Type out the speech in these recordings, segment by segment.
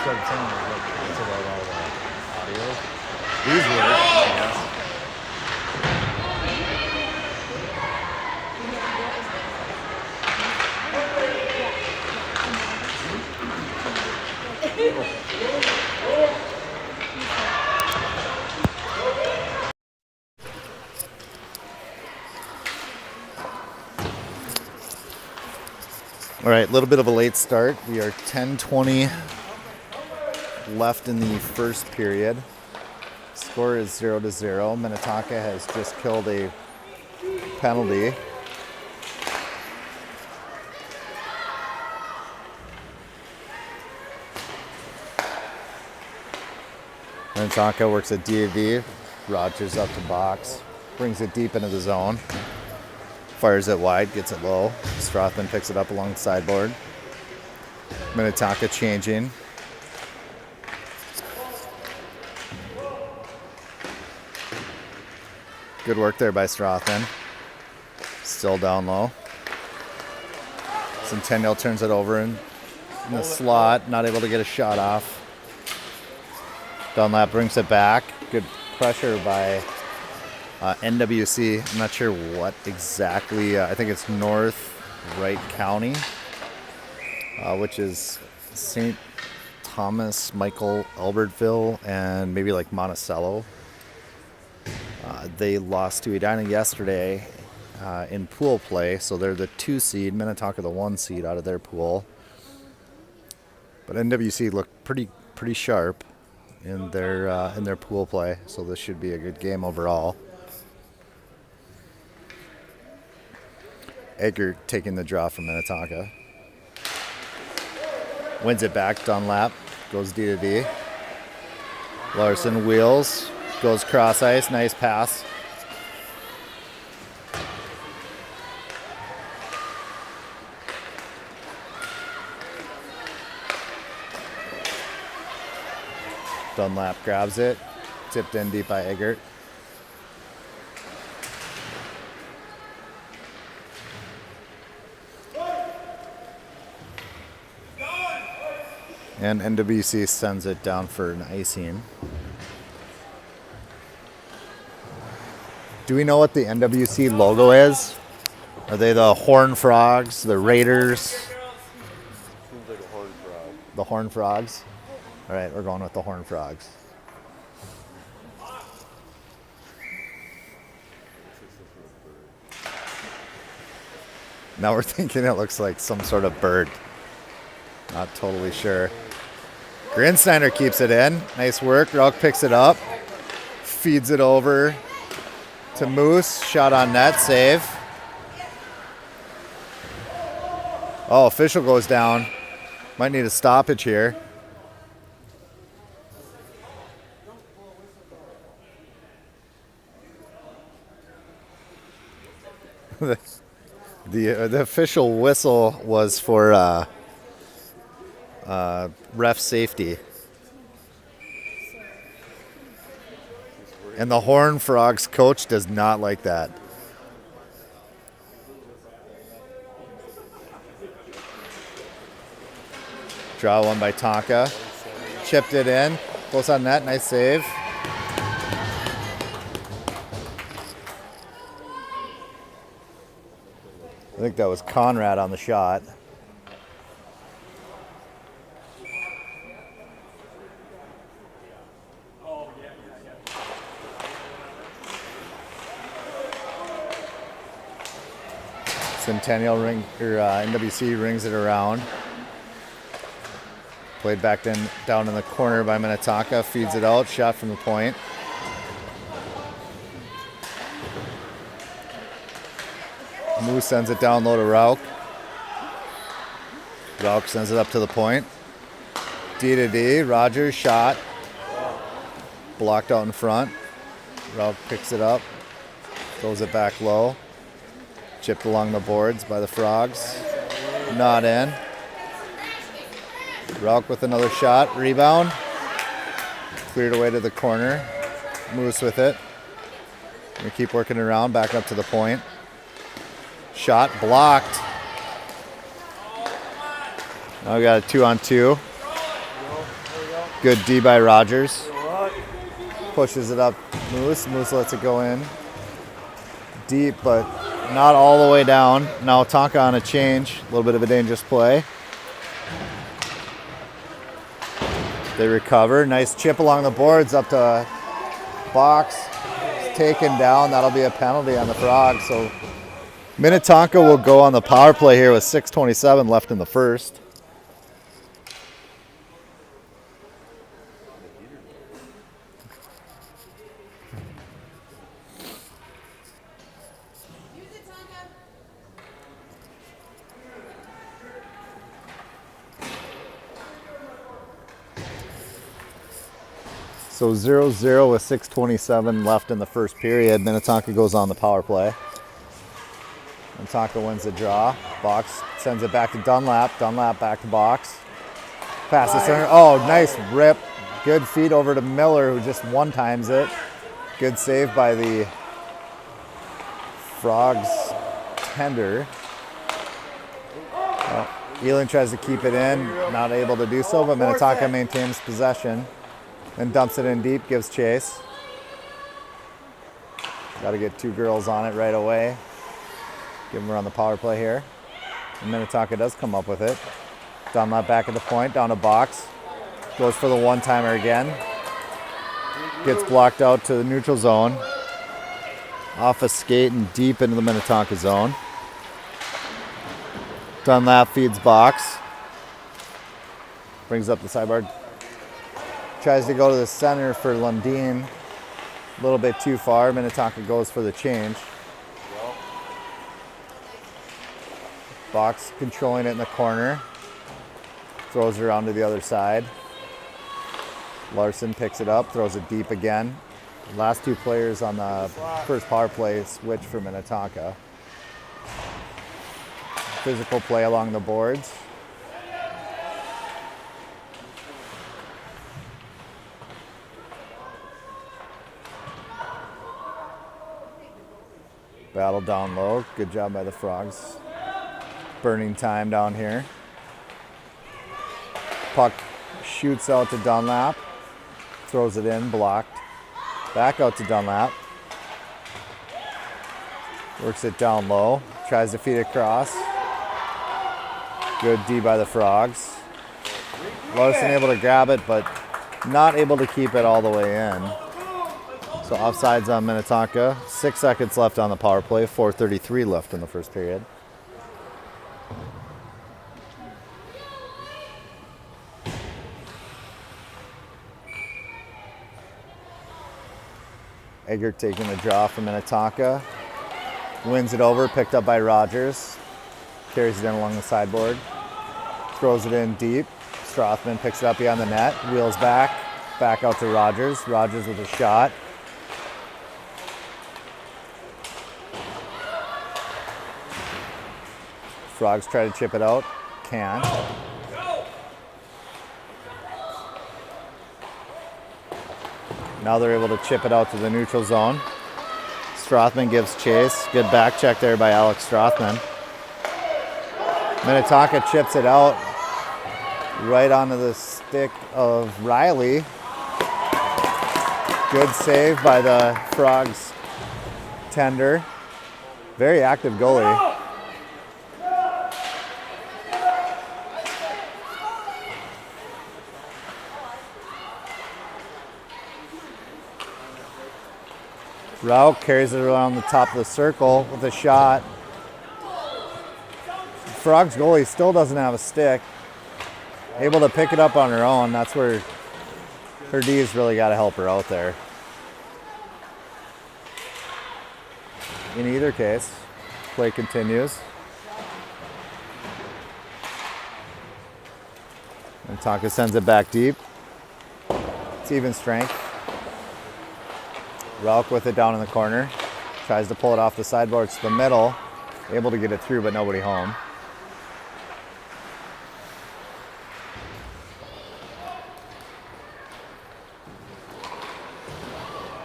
started saying like it's about all the audio. These work, I guess. All right, a little bit of a late start. We are 10:20 left in the first period. Score is 0-0. Minnetonka has just killed a penalty. Minnetonka works at DAV. Rogers up to box. Brings it deep into the zone. Fires it wide, gets it low. Strothman picks it up along the sideboard. Minnetonka changing. Good work there by Strothman. Still down low. Centennial turns it over in the slot. Not able to get a shot off. Dunlap brings it back. Good pressure by NWC. I'm not sure what exactly. I think it's North Wright County, which is St. Thomas, Michael, Albertville, and maybe like Monticello. They lost to Edina yesterday in pool play, so they're the 2 seed. Minnetonka the 1 seed out of their pool. But NWC looked pretty sharp in their pool play, so this should be a good game overall. Egger taking the draw from Minnetonka. Wins it back. Dunlap goes D to D. Larson wheels. Goes cross ice. Nice pass. Dunlap grabs it. Tipped in deep by Eggert. And NWC sends it down for an icing. Do we know what the NWC logo is? Are they the Horned Frogs, the Raiders? Seems like a horned frog. The Horned Frogs? All right, we're going with the Horned Frogs. Now we're thinking it looks like some sort of bird. Not totally sure. Grinsteiner keeps it in. Nice work. Rauch picks it up. Feeds it over to Moose. Shot on net. Save. Oh, official goes down. Might need a stoppage here. The official whistle was for ref safety. And the Horned Frogs coach does not like that. Draw one by Tonka. Chipped it in. Close on net. Nice save. I think that was Conrad on the shot. Centennial NWC rings it around. Played back down in the corner by Minnetonka. Feeds it out. Shot from the point. Moose sends it down low to Rauch. Rauch sends it up to the point. D to D. Rogers shot. Blocked out in front. Rauch picks it up. Throws it back low. Chipped along the boards by the Frogs. Not in. Rauch with another shot. Rebound. Cleared away to the corner. Moose with it. We keep working around. Back up to the point. Shot blocked. Now we got a 2-on-2. Good D by Rogers. Pushes it up Moose. Moose lets it go in. Deep, but not all the way down. Now Tonka on a change. A little bit of a dangerous play. They recover. Nice chip along the boards up to box. It's taken down. That'll be a penalty on the Frogs. So Minnetonka will go on the power play here with 6:27 left in the first. So 0-0 with 6:27 left in the first period. Minnetonka goes on the power play. Minnetonka wins the draw. Box sends it back to Dunlap. Dunlap back to box. Pass to center. Oh, nice rip. Good feed over to Miller, who just one times it. Good save by the Frogs tender. Well, Elin tries to keep it in. Not able to do so, but Minnetonka maintains possession. Then dumps it in deep, gives chase. Got to get two girls on it right away. Give them her on the power play here. And Minnetonka does come up with it. Dunlap back at the point, down to box. Goes for the one-timer again. Gets blocked out to the neutral zone. Off a skate and deep into the Minnetonka zone. Dunlap feeds box. Brings up the sideboard. Tries to go to the center for Lundeen. A little bit too far. Minnetonka goes for the change. Box controlling it in the corner. Throws it around to the other side. Larson picks it up, throws it deep again. Last two players on the first power play switch for Minnetonka. Physical play along the boards. Battle down low. Good job by the Frogs. Burning time down here. Puck shoots out to Dunlap. Throws it in, blocked. Back out to Dunlap. Works it down low. Tries to feed it across. Good D by the Frogs. Larson able to grab it, but not able to keep it all the way in. So offsides on Minnetonka. 6 seconds left on the power play. 4:33 left in the first period. Eggert taking the draw from Minnetonka. Wins it over, picked up by Rogers. Carries it in along the sideboard. Throws it in deep. Strothman picks it up beyond the net. Wheels back. Back out to Rogers. Rogers with a shot. Frogs try to chip it out. Can't. Now they're able to chip it out to the neutral zone. Strothman gives chase. Good back check there by Alex Strothman. Minnetonka chips it out right onto the stick of Riley. Good save by the Frogs tender. Very active goalie. Rauch carries it around the top of the circle with a shot. Frogs goalie still doesn't have a stick. Able to pick it up on her own. That's where her D's really got to help her out there. In either case, play continues. And Tonka sends it back deep. It's even strength. Rauch with it down in the corner. Tries to pull it off the sideboard to the middle. Able to get it through, but nobody home.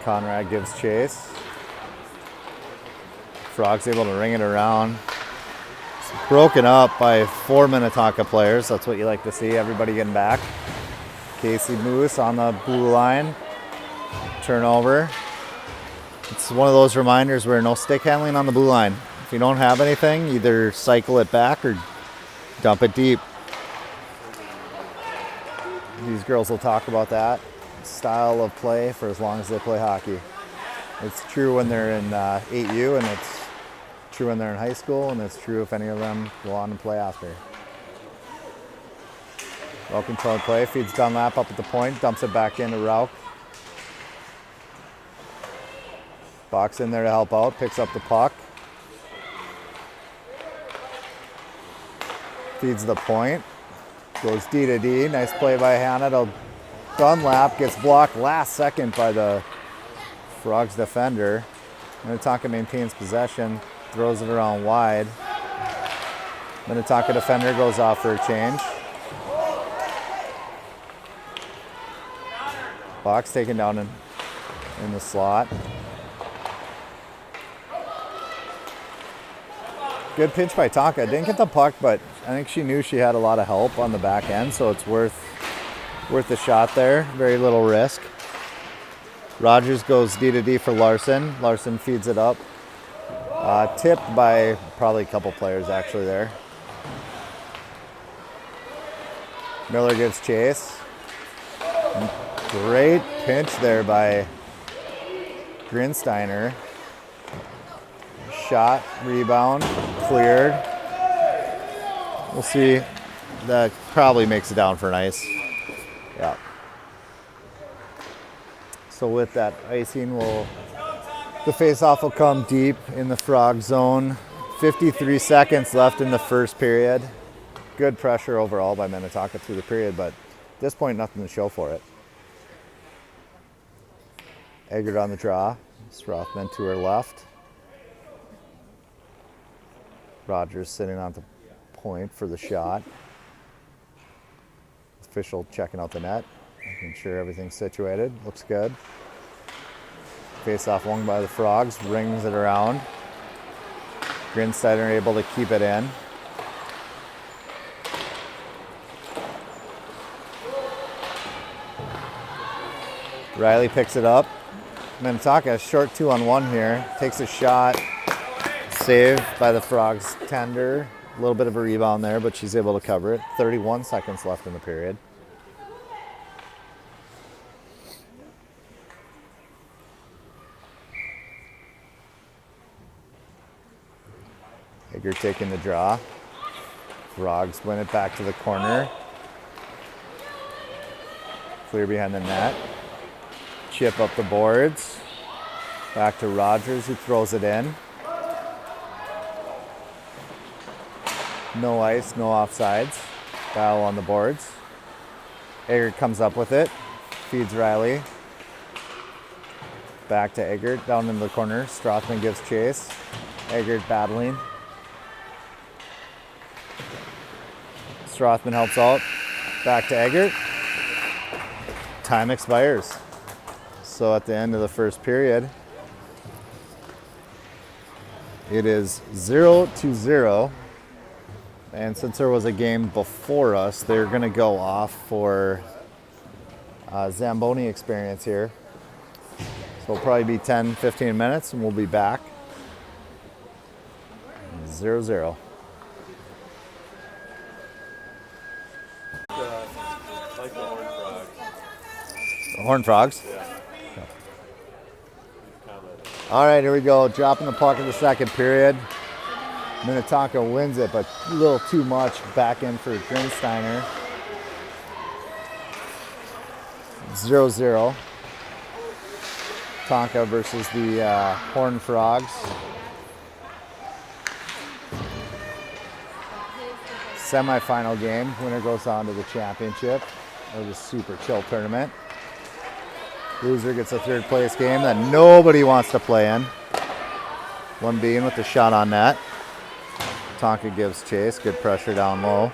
Conrad gives chase. Frogs able to ring it around. It's broken up by 4 Minnetonka players. That's what you like to see, everybody getting back. Casey Moose on the blue line. Turnover. It's one of those reminders where no stick handling on the blue line. If you don't have anything, either cycle it back or dump it deep. These girls will talk about that style of play for as long as they play hockey. It's true when they're in 8U, and it's true when they're in high school, and it's true if any of them go on and play after. Well controlled play, feeds Dunlap up at the point, dumps it back into Rauch. Box in there to help out, picks up the puck. Feeds the point, goes D to D, nice play by Hannah to Dunlap, gets blocked last second by the Frogs defender. Minnetonka maintains possession, throws it around wide. Minnetonka defender goes off for a change. Box taken down in the slot. Good pinch by Tonka. Didn't get the puck, but I think she knew she had a lot of help on the back end, so it's worth the shot there. Very little risk. Rogers goes D to D for Larson. Larson feeds it up. Tipped by probably a couple players actually there. Miller gives chase. Great pinch there by Grinsteiner. Shot, rebound, cleared. We'll see. That probably makes it down for an ice. Yeah. So with that icing, the face-off will come deep in the Frog zone. 53 seconds left in the first period. Good pressure overall by Minnetonka through the period, but at this point, nothing to show for it. Eggert on the draw. Rothman to her left. Rogers sitting on the point for the shot. Official checking out the net, making sure everything's situated. Looks good. Face-off won by the Frogs, rings it around. Grinsteiner able to keep it in. Riley picks it up. Minnetonka, short 2-on-1 here. Takes a shot. Saved by the Frogs tender. A little bit of a rebound there, but she's able to cover it. 31 seconds left in the period. Eggert taking the draw. Frogs win it back to the corner. Clear behind the net. Chip up the boards. Back to Rogers, who throws it in. No ice, no offsides. Battle on the boards. Eggert comes up with it. Feeds Riley. Back to Eggert, down in the corner. Strothman gives chase. Eggert battling. Strothman helps out. Back to Eggert. Time expires. So at the end of the first period, it is 0-0. And since there was a game before us, they're going to go off for Zamboni experience here. So it'll probably be 10-15 minutes and we'll be back. 0-0. Like the Horn Frogs. The Horn Frogs? Yeah. All right, here we go. Dropping the puck in the second period. Minnetonka wins it, but a little too much. Back in for Grinsteiner. 0-0. Tonka versus the Horn Frogs. Semi-final game. Winner goes on to the championship of the Super Chill tournament. Loser gets a third place game that nobody wants to play in. One being with the shot on net. Tonka gives chase. Good pressure down low.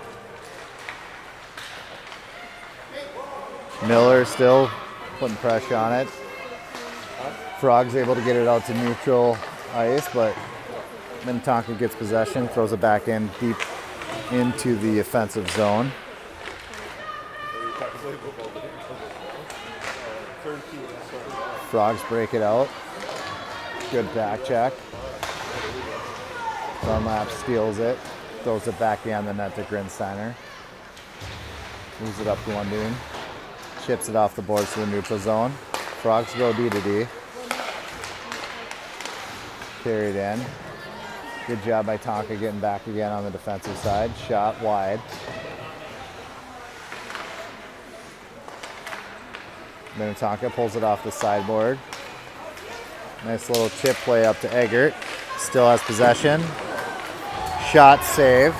Miller still putting pressure on it. Frogs able to get it out to neutral ice, but Minnetonka gets possession, throws it back in deep into the offensive zone. turnkey. Frogs break it out. Good back check. Dunlap steals it. Throws it back behind the net to Grinsteiner. Moves it up to Lundin. Chips it off the boards to the neutral zone. Frogs go D to D. Carried in. Good job by Tonka getting back again on the defensive side. Shot wide. Minnetonka pulls it off the sideboard. Nice little chip play up to Eggert. Still has possession. Shot save.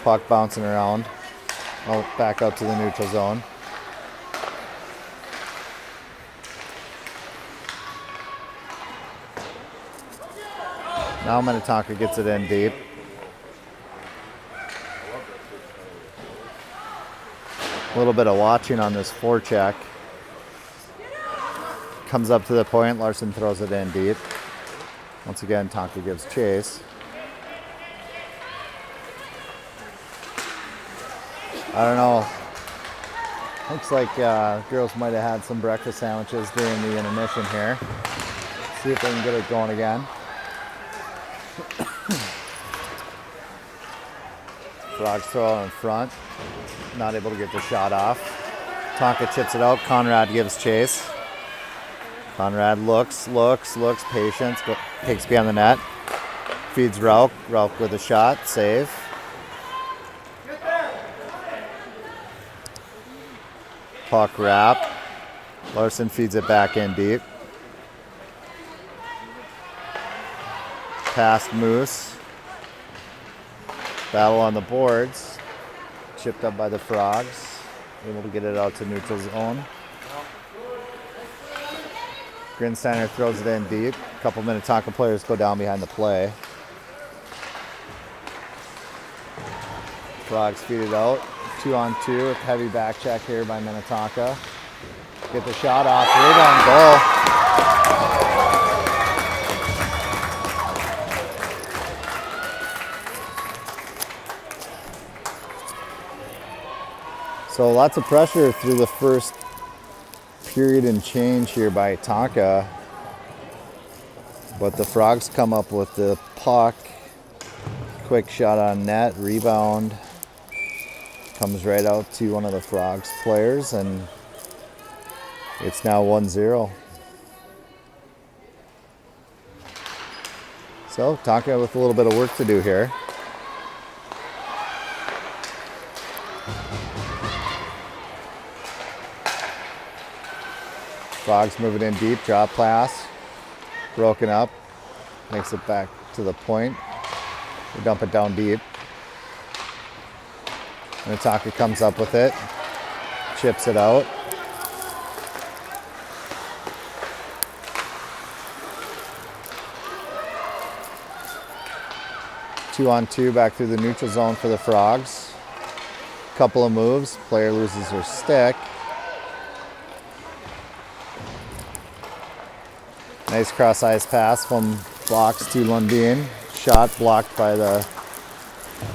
Puck bouncing around. Oh, back up to the neutral zone. Now Minnetonka gets it in deep. A little bit of watching on this forecheck. Comes up to the point. Larson throws it in deep. Once again, Tonka gives chase. I don't know. Looks like girls might have had some breakfast sandwiches during the intermission here. See if they can get it going again. Frogs throw it in front. Not able to get the shot off. Tonka chips it out. Conrad gives chase. Conrad looks, patience, takes behind the net. Feeds Rauch. Rauch with a shot. Save. Puck wrap. Larson feeds it back in deep. Past Moose. Battle on the boards. Chipped up by the Frogs. Able to get it out to neutral zone. Grinsteiner throws it in deep. A couple Minnetonka players go down behind the play. Frogs feed it out. 2-on-2 with heavy back check here by Minnetonka. Get the shot off. Rebound goal. So lots of pressure through the first period and change here by Tonka. But the Frogs come up with the puck. Quick shot on net, rebound. Comes right out to one of the Frogs players, and it's now 1-0. So Tonka with a little bit of work to do here. Frogs moving in deep, drop pass, broken up, makes it back to the point. We dump it down deep. Minnetonka comes up with it, chips it out. Two-on-two back through the neutral zone for the Frogs. Couple of moves, player loses her stick. Nice cross-ice pass from Box to Lundin. Shot blocked by the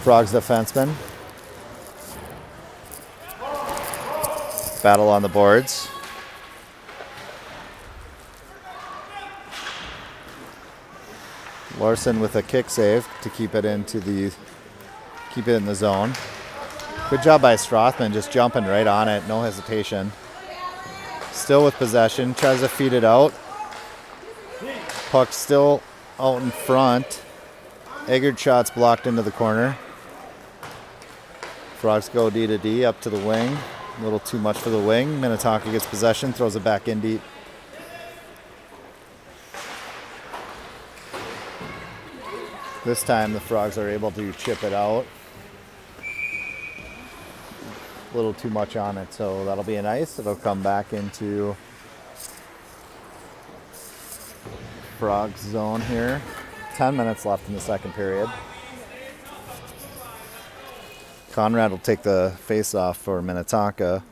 Frogs defenseman. Battle on the boards. Larson with a kick save to keep it in the zone. Good job by Strothman, just jumping right on it, no hesitation. Still with possession, tries to feed it out. Puck still out in front. Eggert shot's blocked into the corner. Frogs go D to D up to the wing. A little too much for the wing. Minnetonka gets possession, throws it back in deep. This time the Frogs are able to chip it out. A little too much on it, so that'll be an ice. It'll come back into Frogs zone here. 10 minutes left in the second period. Conrad will take the face-off for Minnetonka.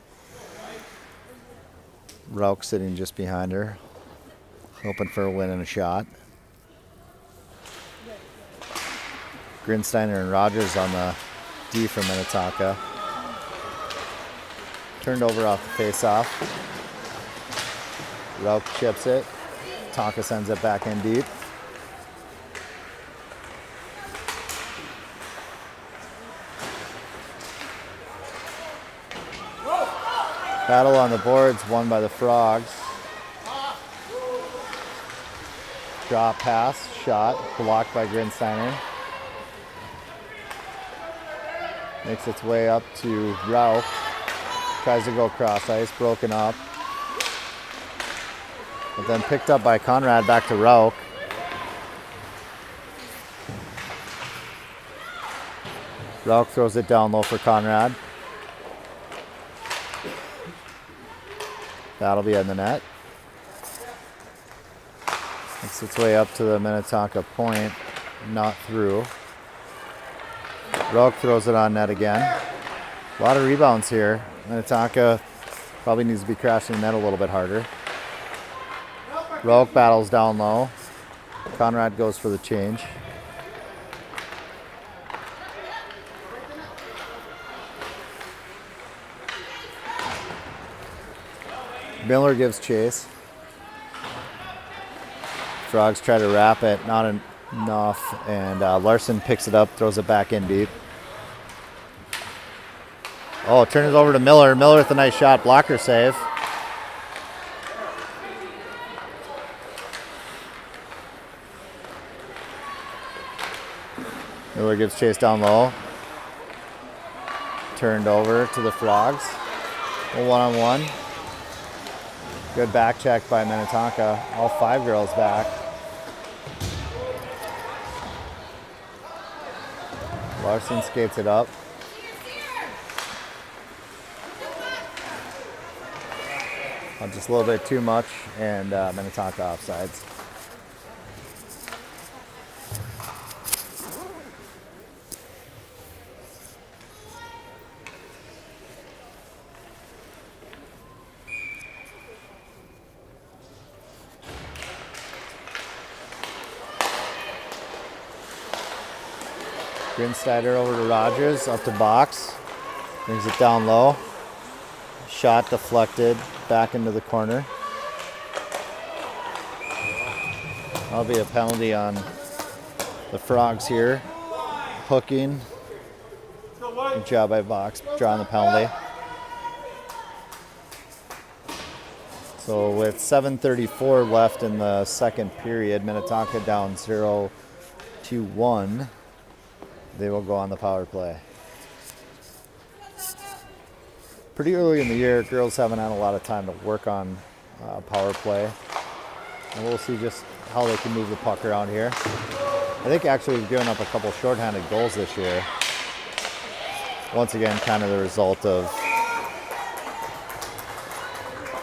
Rauch sitting just behind her, hoping for a win and a shot. Grinsteiner and Rogers on the D for Minnetonka. Turned over off the face-off. Rauch chips it. Tonka sends it back in deep. Battle on the boards, won by the Frogs. Drop pass, shot, blocked by Grinsteiner. Makes its way up to Rauch. Tries to go cross ice, broken up. But then picked up by Conrad, back to Rauch. Rauch throws it down low for Conrad. That'll be in the net. Makes its way up to the Minnetonka point, not through. Rauch throws it on net again. A lot of rebounds here. Minnetonka probably needs to be crashing the net a little bit harder. Rauch battles down low. Conrad goes for the change. Miller gives chase. Frogs try to wrap it, not enough, and Larson picks it up, throws it back in deep. Oh, turn it over to Miller. Miller with a nice shot, blocker save. Miller gives chase down low. Turned over to the Frogs. A one-on-one. Good back check by Minnetonka. All 5 girls back. Larson skates it up. Just a little bit too much, and Minnetonka offsides. Grinsteiner over to Rogers, up to box. Brings it down low. Shot deflected back into the corner. That'll be a penalty on the Frogs here. Hooking. Good job by Box drawing the penalty. So with 7:34 left in the second period, Minnetonka down 0-1. They will go on the power play. Pretty early in the year, girls haven't had a lot of time to work on power play. And we'll see just how they can move the puck around here. I think actually we've given up a couple shorthanded goals this year. Once again, kind of the result of,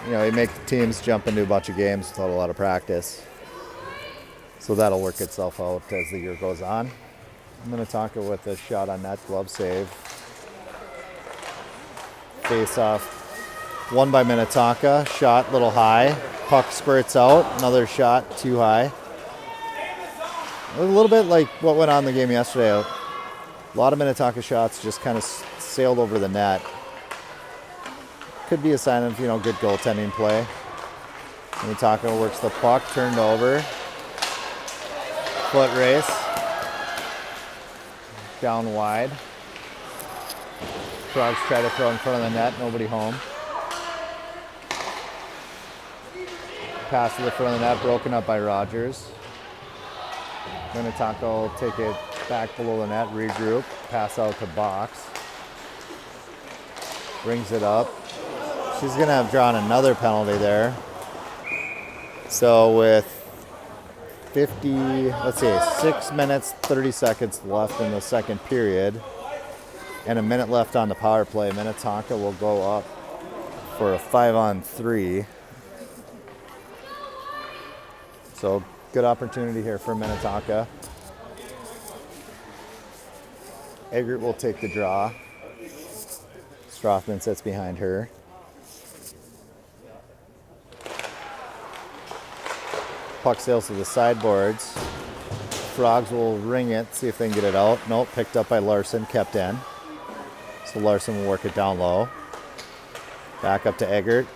you make the teams jump into a bunch of games without a lot of practice. So that'll work itself out as the year goes on. Minnetonka with a shot on net, glove save. Face off, won by Minnetonka. Shot a little high. Puck squirts out. Another shot too high. A little bit like what went on in the game yesterday. A lot of Minnetonka shots just kind of sailed over the net. Could be a sign of good goaltending play. Minnetonka works the puck, turned over. Foot race. Down wide. Frogs try to throw in front of the net, nobody home. Pass to the front of the net, broken up by Rogers. Minnetonka will take it back below the net, regroup, pass out to Box. Brings it up. She's going to have drawn another penalty there. So with 6 minutes, 30 seconds left in the second period, and a minute left on the power play, Minnetonka will go up for a 5-on-3. So good opportunity here for Minnetonka. Eggert will take the draw. Strothman sits behind her. Puck sails to the sideboards. Frogs will ring it, see if they can get it out. Nope, picked up by Larson, kept in. So Larson will work it down low. Back up to Eggert.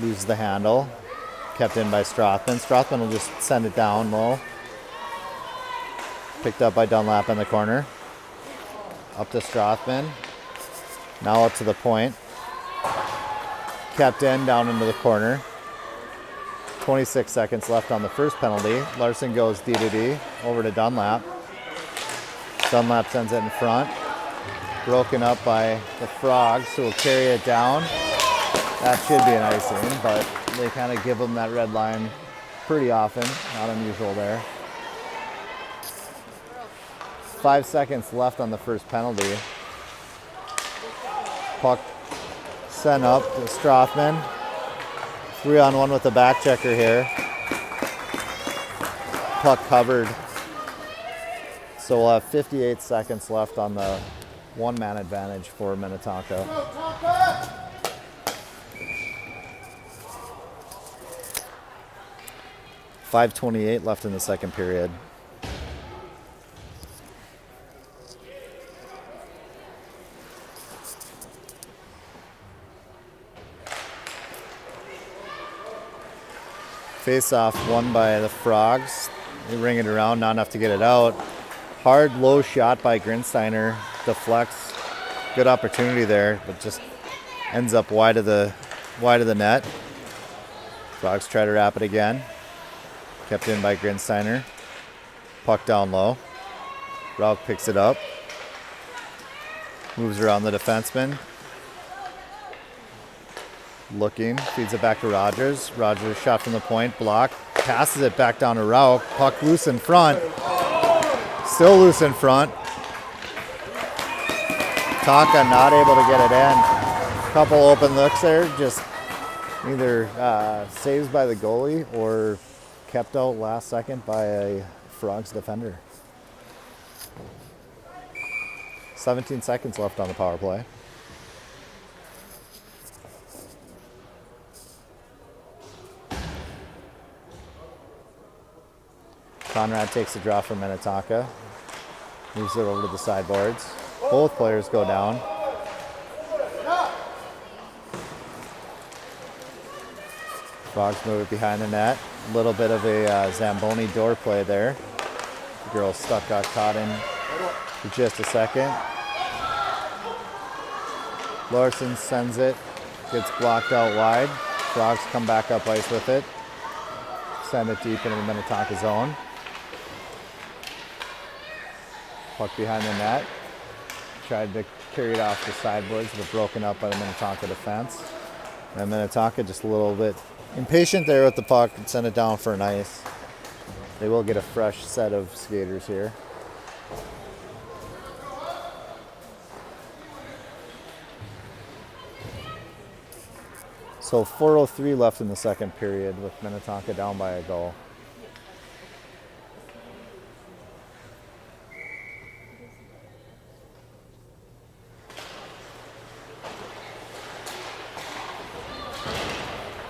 Loses the handle. Kept in by Strothman. Strothman will just send it down low. Picked up by Dunlap in the corner. Up to Strothman. Now up to the point. Kept in down into the corner. 26 seconds left on the first penalty. Larson goes D to D over to Dunlap. Dunlap sends it in front. Broken up by the Frogs, who will carry it down. That should be an icing, but they kind of give them that red line pretty often. Not unusual there. 5 seconds left on the first penalty. Puck sent up to Strothman. 3-on-1 with the back checker here. Puck covered. So we'll have 58 seconds left on the one-man advantage for Minnetonka. .528 left in the second period. Face-off won by the Frogs. They ring it around, not enough to get it out. Hard, low shot by Grinsteiner. Deflects. Good opportunity there, but just ends up wide of the net. Frogs try to wrap it again. Kept in by Grinsteiner. Puck down low. Rauch picks it up. Moves around the defenseman. Looking, feeds it back to Rogers. Rogers shot from the point, block. Passes it back down to Rauch. Puck loose in front. Still loose in front. Tonka not able to get it in. Couple open looks there, just either saves by the goalie or kept out last second by a Frogs defender. 17 seconds left on the power play. Conrad takes the draw from Minnetonka. Moves it over to the sideboards. Both players go down. Frogs move it behind the net. A little bit of a Zamboni door play there. The girl stuck, got caught in for just a second. Larson sends it. Gets blocked out wide. Frogs come back up ice with it. Send it deep into the Minnetonka zone. Puck behind the net. Tried to carry it off the sideboards, but broken up by the Minnetonka defense. And Minnetonka just a little bit impatient there with the puck and send it down for an ice. They will get a fresh set of skaters here. So 4:03 left in the second period with Minnetonka down by a goal.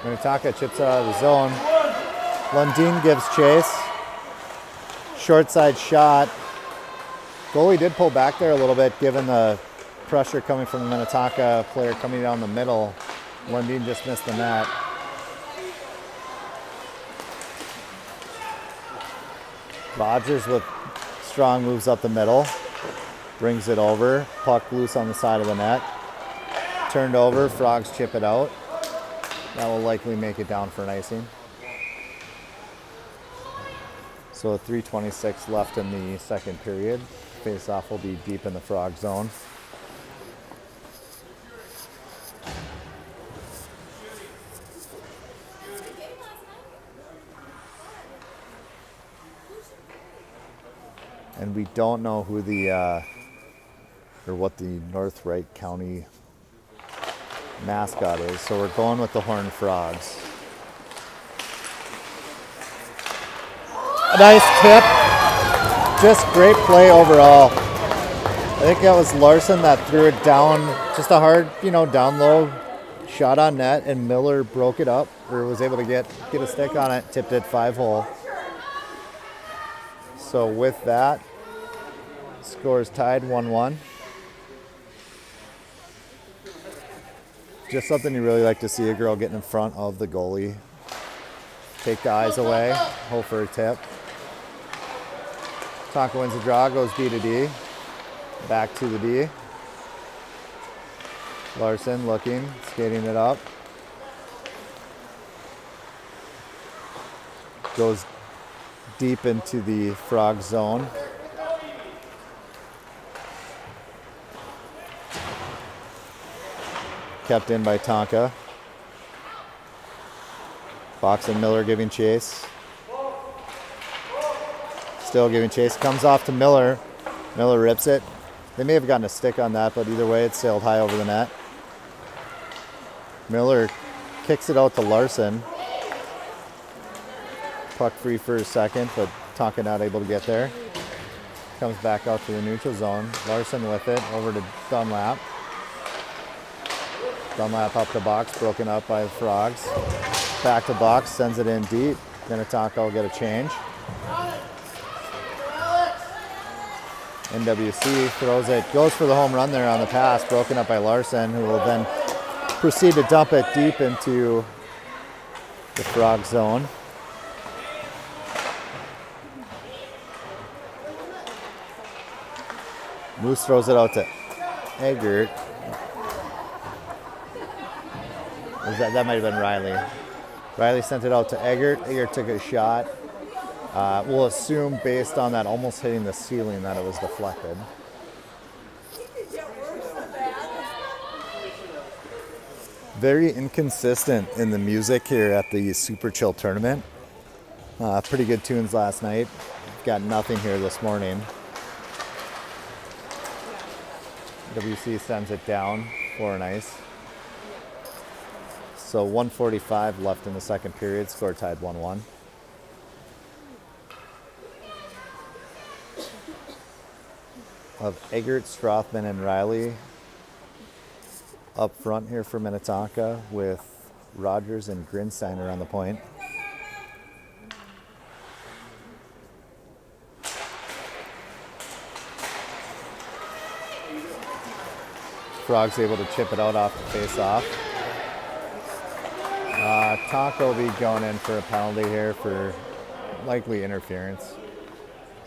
Minnetonka chips it out of the zone. Lundin gives chase. Short side shot. Goalie did pull back there a little bit given the pressure coming from the Minnetonka player coming down the middle. Lundin just missed the net. Rogers with strong moves up the middle. Brings it over. Puck loose on the side of the net. Turned over. Frogs chip it out. That will likely make it down for an icing. So 3:26 left in the second period. Face-off will be deep in the Frog zone. And we don't know who the, or what the North Wright County mascot is, so we're going with the Horned Frogs. A nice tip. Just great play overall. I think that was Larson that threw it down, just a hard, down low shot on net, and Miller broke it up, or was able to get a stick on it, tipped it 5-hole. So with that, score is tied 1-1. Just something you really like to see, a girl getting in front of the goalie. Take the eyes away, hope for a tip. Tonka wins the draw, goes D to D. Back to the D. Larson looking, skating it up. Goes deep into the frog zone. Kept in by Tonka. Fox and Miller giving chase. Still giving chase. Comes off to Miller. Miller rips it. They may have gotten a stick on that, but either way, it sailed high over the net. Miller kicks it out to Larson. Puck free for a second, but Tonka not able to get there. Comes back out to the neutral zone. Larson with it over to Dunlap. Dunlap up the box, broken up by the Frogs. Back to box, sends it in deep. Tonka will get a change. NWC throws it, goes for the home run there on the pass, broken up by Larson, who will then proceed to dump it deep into the Frog zone. Moose throws it out to Eggert. That might have been Riley. Riley sent it out to Eggert. Eggert took a shot. We'll assume, based on that almost hitting the ceiling, that it was deflected. Very inconsistent in the music here at the Super Chill tournament. Pretty good tunes last night. Got nothing here this morning. WC sends it down for an ice. So 1:45 left in the second period. Score tied 1-1. Of Eggert, Strothman, and Riley up front here for Minnetonka, with Rogers and Grinsteiner on the point. Frogs able to chip it out off the face-off. Tonka will be going in for a penalty here for likely interference.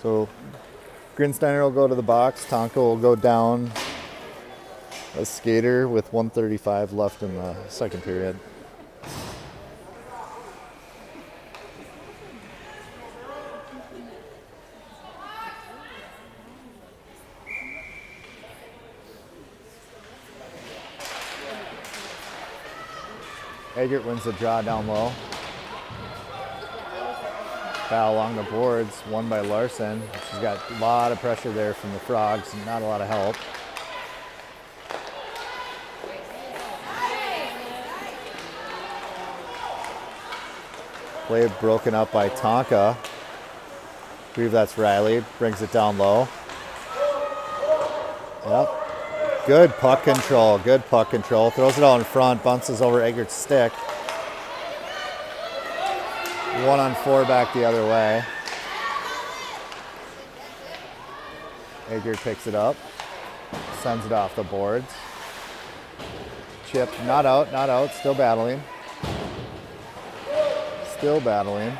So Grinsteiner will go to the box. Tonka will go down a skater with 1:35 left in the second period. Eggert wins the draw down low. Foul along the boards, won by Larson. She's got a lot of pressure there from the Frogs and not a lot of help. Play broken up by Tonka. I believe that's Riley. Brings it down low. Yep. Good puck control. Good puck control. Throws it out in front. Bounces over Eggert's stick. 1-on-4 back the other way. Eggert picks it up. Sends it off the boards. Chip. Not out. Not out. Still battling. Still battling.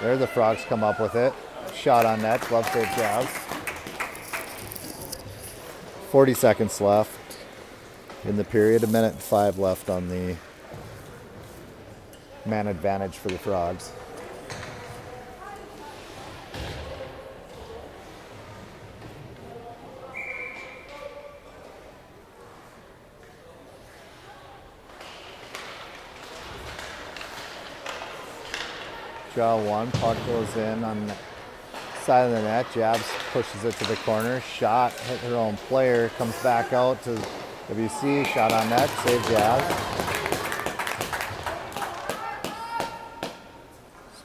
There the Frogs come up with it. Shot on net. Glove save Jazz. 40 seconds left in the period. 1:05 left on the man advantage for the Frogs. Draw one. Puck goes in on the side of the net. Jabs pushes it to the corner. Shot, hit her own player. Comes back out to WC. Shot on net. Save Jabs.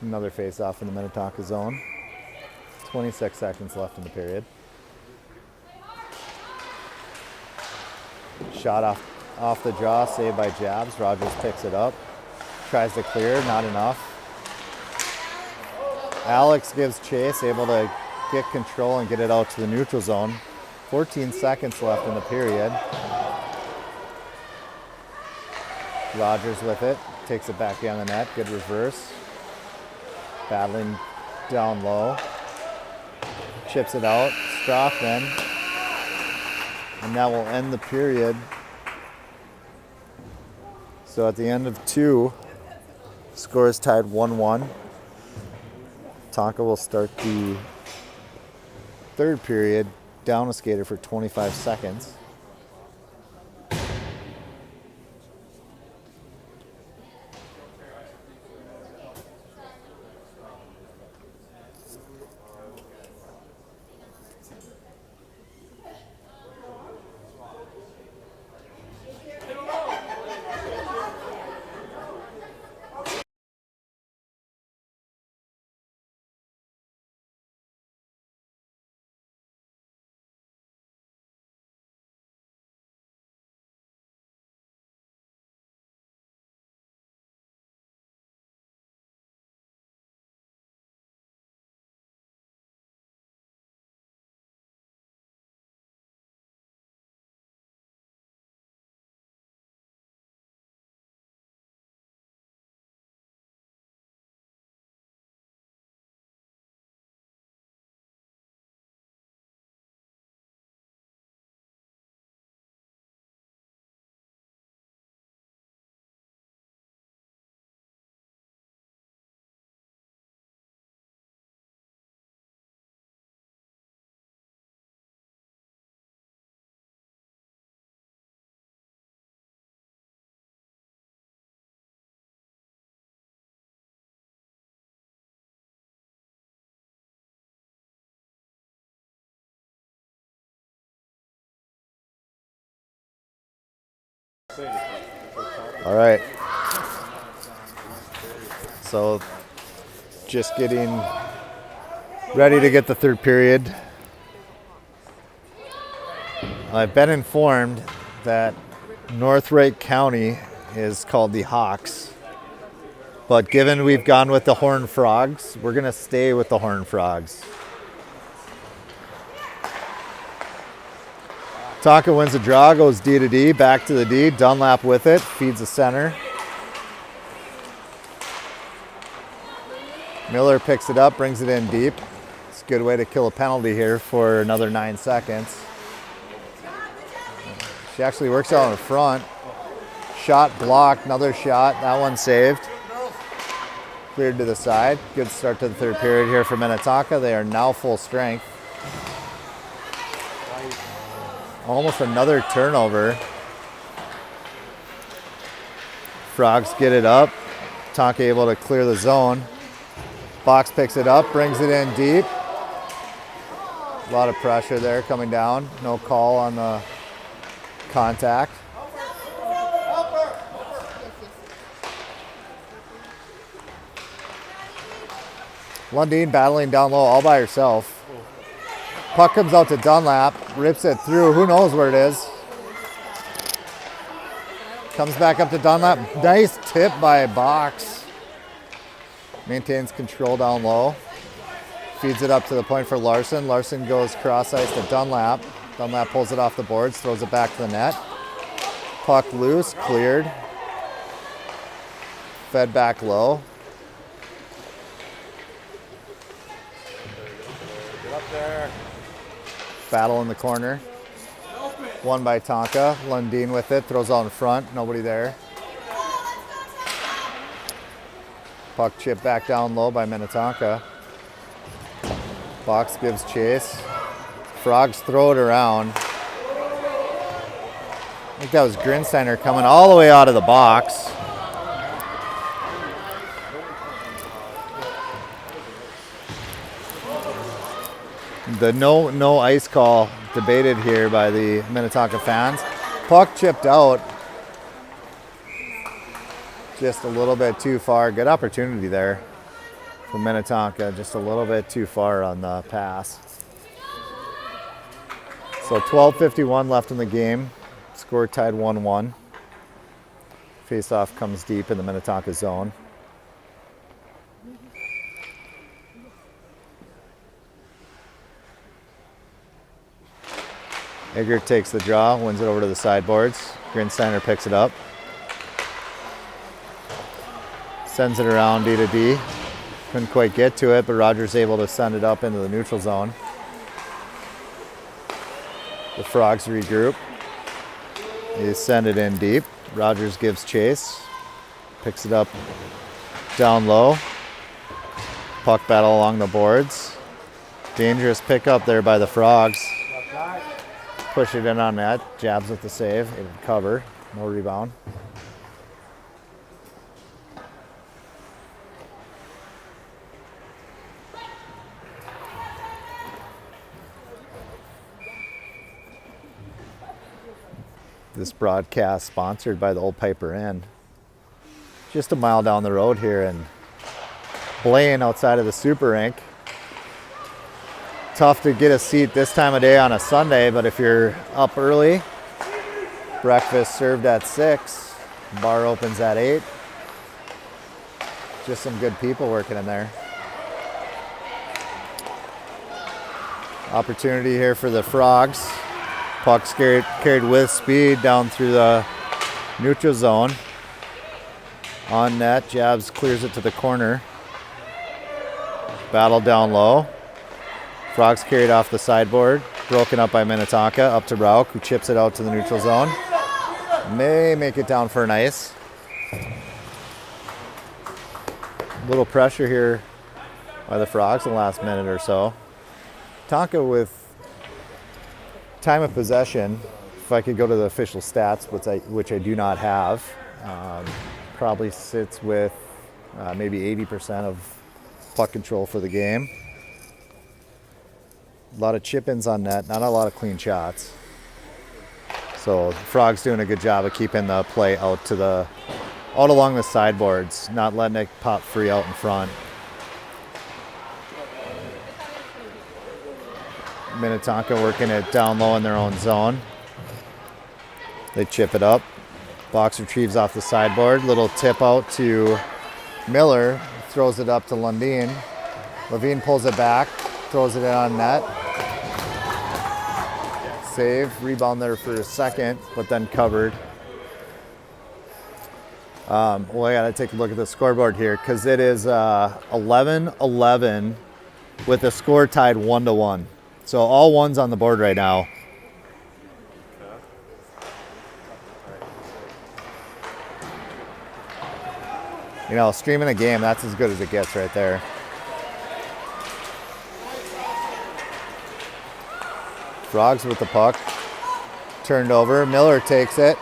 Another face-off in the Minnetonka zone. 26 seconds left in the period. Shot off the draw. Saved by Jabs. Rogers picks it up. Tries to clear. Not enough. Alex gives chase, able to get control and get it out to the neutral zone. 14 seconds left in the period. Rogers with it. Takes it back behind the net. Good reverse. Battling down low. Chips it out. Strothman. And that will end the period. So at the end of 2, score is tied 1-1. Tonka will start the third period down a skater for 25 seconds. All right. So just getting ready to get the third period. I've been informed that North Wright County is called the Hawks. But given we've gone with the Horned Frogs, we're going to stay with the Horned Frogs. Tonka wins the draw, goes D to D, back to the D. Dunlap with it, feeds the center. Miller picks it up, brings it in deep. It's a good way to kill a penalty here for another 9 seconds. She actually works out in front. Shot blocked, another shot. That one saved. Cleared to the side. Good start to the third period here for Minnetonka. They are now full strength. Almost another turnover. Frogs get it up. Tonka able to clear the zone. Box picks it up, brings it in deep. A lot of pressure there coming down. No call on the contact. Lundeen battling down low all by herself. Puck comes out to Dunlap, rips it through. Who knows where it is? Comes back up to Dunlap. Nice tip by Box. Maintains control down low. Feeds it up to the point for Larson. Larson goes cross ice to Dunlap. Dunlap pulls it off the boards, throws it back to the net. Puck loose, cleared. Fed back low. Get up there. Battle in the corner. Won by Tonka. Lundeen with it, throws out in front. Nobody there. Puck chip back down low by Minnetonka. Box gives chase. Frogs throw it around. I think that was Grinsteiner coming all the way out of the box. The no ice call debated here by the Minnetonka fans. Puck chipped out just a little bit too far. Good opportunity there for Minnetonka, just a little bit too far on the pass. So 12:51 left in the game. Score tied 1-1. Face-off comes deep in the Minnetonka zone. Eggert takes the draw, wins it over to the sideboards. Grinsteiner picks it up. Sends it around D to D. Couldn't quite get to it, but Rogers able to send it up into the neutral zone. The Frogs regroup. They send it in deep. Rogers gives chase. Picks it up down low. Puck battle along the boards. Dangerous pickup there by the Frogs. Push it in on net. Jabs with the save. It would cover. No rebound. This broadcast sponsored by the Old Piper Inn. Just a mile down the road here in Blaine outside of the Super Rink. Tough to get a seat this time of day on a Sunday, but if you're up early, breakfast served at 6, bar opens at 8. Just some good people working in there. Opportunity here for the Frogs. Puck's carried with speed down through the neutral zone. On net, Jabs clears it to the corner. Battle down low. Frogs carried off the sideboard. Broken up by Minnetonka. Up to Rauk, who chips it out to the neutral zone. May make it down for an ice. Little pressure here by the Frogs in the last minute or so. Tonka with time of possession, if I could go to the official stats, which I do not have, probably sits with maybe 80% of puck control for the game. A lot of chip-ins on net, not a lot of clean shots. So the Frogs doing a good job of keeping the play out along the sideboards, not letting it pop free out in front. Minnetonka working it down low in their own zone. They chip it up. Box retrieves off the sideboard. Little tip out to Miller. Throws it up to Lundin. Levine pulls it back. Throws it in on net. Save. Rebound there for a second, but then covered. Well, I got to take a look at the scoreboard here because it is 11-11 with the score tied 1-1. So all ones on the board right now. You know, streaming a game, that's as good as it gets right there. Frogs with the puck. Turned over. Miller takes it.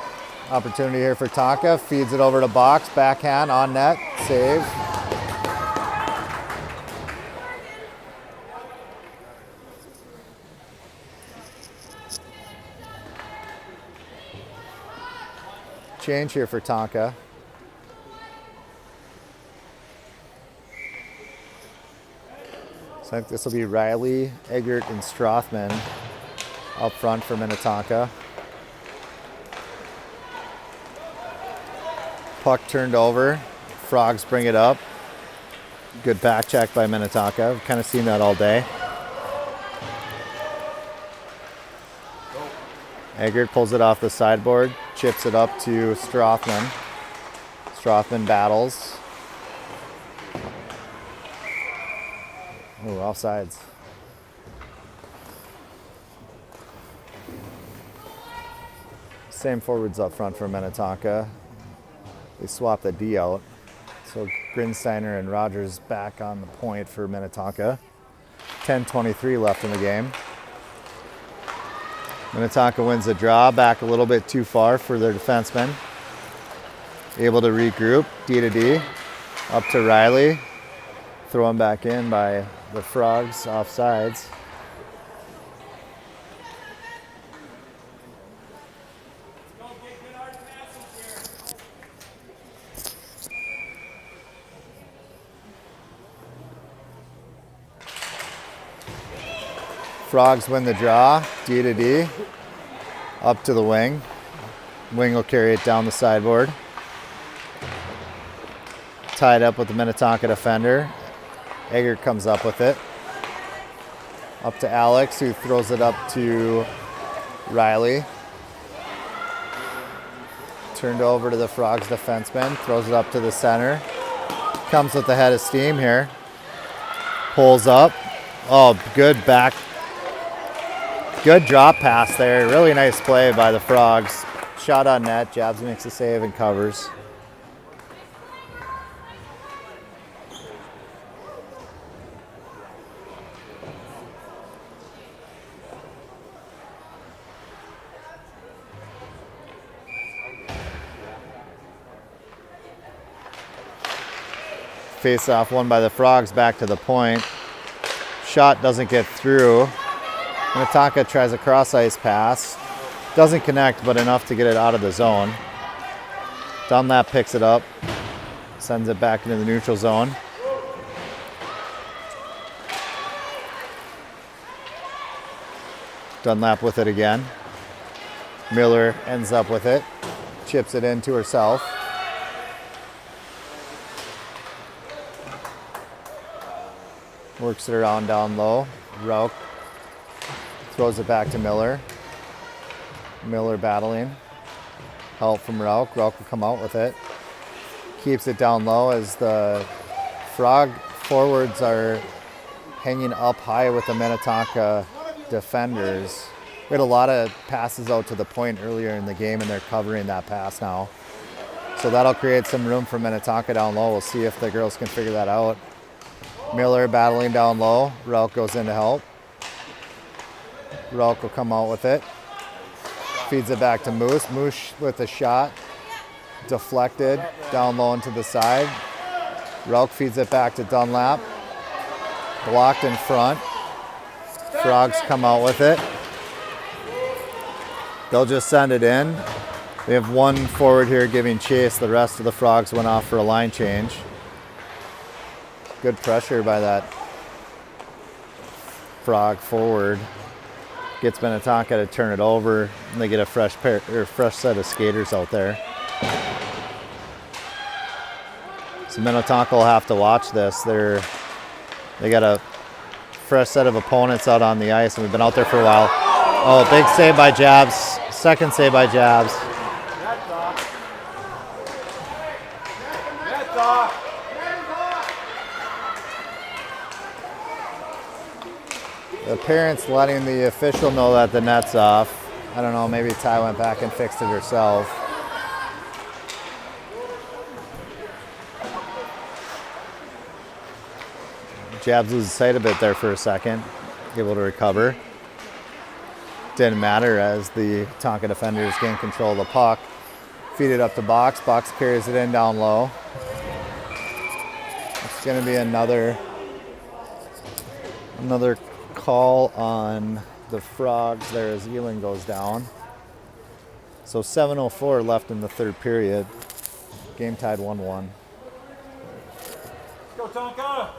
Opportunity here for Tonka. Feeds it over to box. Backhand on net. Save. Change here for Tonka. So I think this will be Riley, Eggert, and Strothman up front for Minnetonka. Puck turned over. Frogs bring it up. Good back check by Minnetonka. I've kind of seen that all day. Eggert pulls it off the sideboard, chips it up to Strothman. Strothman battles. Ooh, offsides. Same forwards up front for Minnetonka. They swap the D out. So Grinsteiner and Rogers back on the point for Minnetonka. 10:23 left in the game. Minnetonka wins the draw, back a little bit too far for their defenseman. Able to regroup, D to D, up to Riley. Thrown back in by the Frogs, offsides. Frogs win the draw, D to D, up to the wing. Wing will carry it down the sideboard. Tied up with the Minnetonka defender. Eggert comes up with it. Up to Alex, who throws it up to Riley. Turned over to the Frogs defenseman, throws it up to the center. Comes with the head of steam here. Pulls up. Oh, good back. Good drop pass there. Really nice play by the Frogs. Shot on net. Jabs makes a save and covers. Face off won by the Frogs, back to the point. Shot doesn't get through. Minnetonka tries a cross ice pass. Doesn't connect, but enough to get it out of the zone. Dunlap picks it up, sends it back into the neutral zone. Dunlap with it again. Miller ends up with it, chips it in to herself. Works it around down low. Rauch throws it back to Miller. Miller battling. Help from Rauch. Rauch will come out with it. Keeps it down low as the Frog forwards are hanging up high with the Minnetonka defenders. We had a lot of passes out to the point earlier in the game, and they're covering that pass now. So that'll create some room for Minnetonka down low. We'll see if the girls can figure that out. Miller battling down low. Rauch goes in to help. Rauch will come out with it. Feeds it back to Moose. Moose with a shot. Deflected. Down low and to the side. Rauch feeds it back to Dunlap. Blocked in front. Frogs come out with it. They'll just send it in. We have one forward here giving chase. The rest of the Frogs went off for a line change. Good pressure by that Frog forward. Gets Minnetonka to turn it over, and they get a fresh set of skaters out there. So Minnetonka will have to watch this. They got a fresh set of opponents out on the ice, and we've been out there for a while. Oh, big save by Jabs. Second save by Jabs. The parents letting the official know that the net's off. I don't know, maybe Ty went back and fixed it herself. Jabs loses sight a bit there for a second, able to recover. Didn't matter as the Tonka defenders gain control of the puck. Feed it up to Box. Box carries it in down low. It's going to be another call on the Frogs there as Elan goes down. So 7:04 left in the third period. Game tied 1-1. Let's go, Tonka!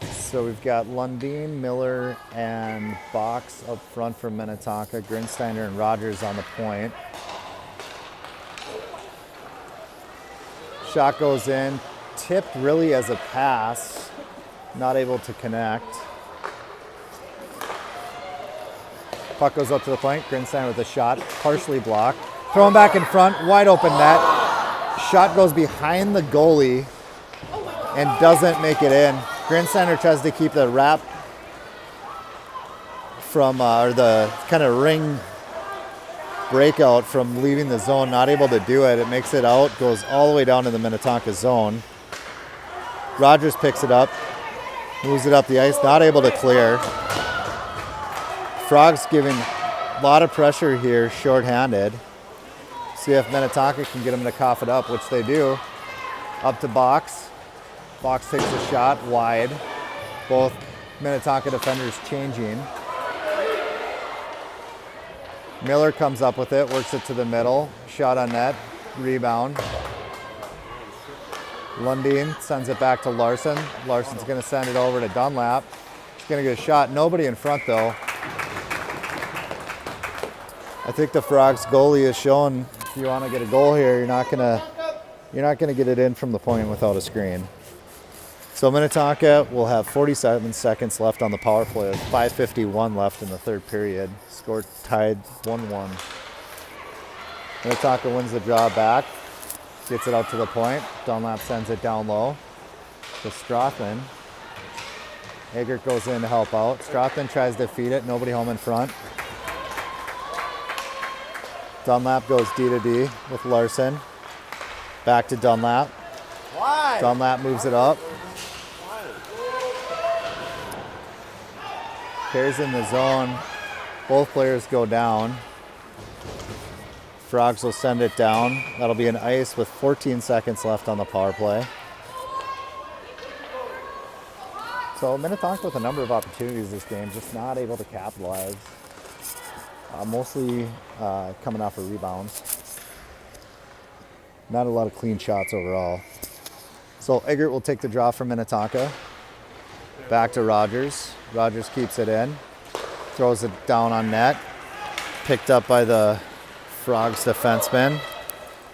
So we've got Lundeen, Miller, and Box up front for Minnetonka. Grinsteiner and Rogers on the point. Shot goes in, tipped really as a pass, not able to connect. Puck goes up to the point, Grinsteiner with a shot, partially blocked. Thrown back in front, wide open net. Shot goes behind the goalie and doesn't make it in. Grinsteiner tries to keep the wrap from, or the kind of ring breakout from leaving the zone, not able to do it. It makes it out, goes all the way down to the Minnetonka zone. Rogers picks it up, moves it up the ice, not able to clear. Frogs giving a lot of pressure here, shorthanded. See if Minnetonka can get them to cough it up, which they do. Up to Box. Box takes a shot wide. Both Minnetonka defenders changing. Miller comes up with it, works it to the middle. Shot on net, rebound. Lundeen sends it back to Larson. Larson's going to send it over to Dunlap. He's going to get a shot. Nobody in front though. I think the Frogs goalie is showing if you want to get a goal here, you're not going to get it in from the point without a screen. So So Minnetonka will have 47 seconds left on the power play with 5:51 left in the third period. Score tied 1-1. Minnetonka wins the draw back, gets it out to the point. Dunlap sends it down low to Strothman. Eggert goes in to help out. Strothman tries to feed it, nobody home in front. Dunlap goes D to D with Larson. Back to Dunlap. Dunlap moves it up. Carries in the zone. Both players go down. Frogs will send it down. That'll be an ice with 14 seconds left on the power play. So Minnetonka with a number of opportunities this game, just not able to capitalize. Mostly coming off of rebounds. Not a lot of clean shots overall. So Eggert will take the draw from Minnetonka. Back to Rogers. Rogers keeps it in. Throws it down on net. Picked up by the Frogs defenseman,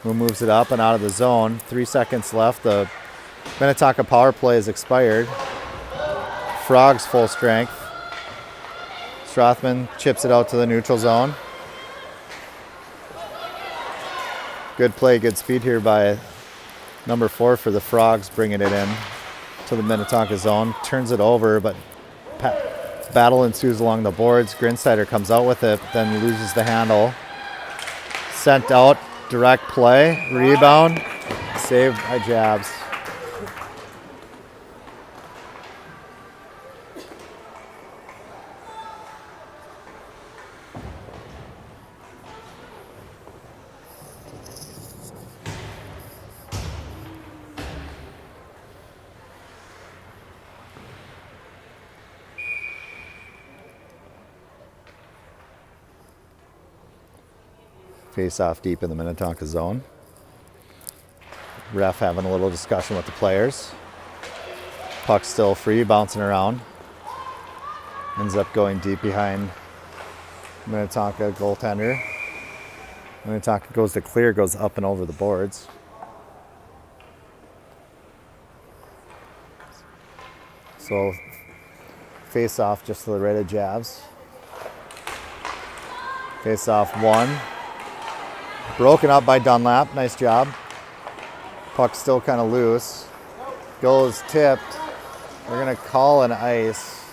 who moves it up and out of the zone. 3 seconds left. The Minnetonka power play is expired. Frogs full strength. Strothman chips it out to the neutral zone. Good play, good speed here by number 4 for the Frogs, bringing it in to the Minnetonka zone. Turns it over, but battle ensues along the boards. Grinsteiner comes out with it, then loses the handle. Sent out, direct play, rebound, saved by Jabs. Face off deep in the Minnetonka zone. Ref having a little discussion with the players. Puck still free, bouncing around. Ends up going deep behind Minnetonka goaltender. Minnetonka goes to clear, goes up and over the boards. So face off just to the right of Jabs. Face off 1. Broken up by Dunlap. Nice job. Puck still kind of loose. Goes tipped. They're going to call an ice.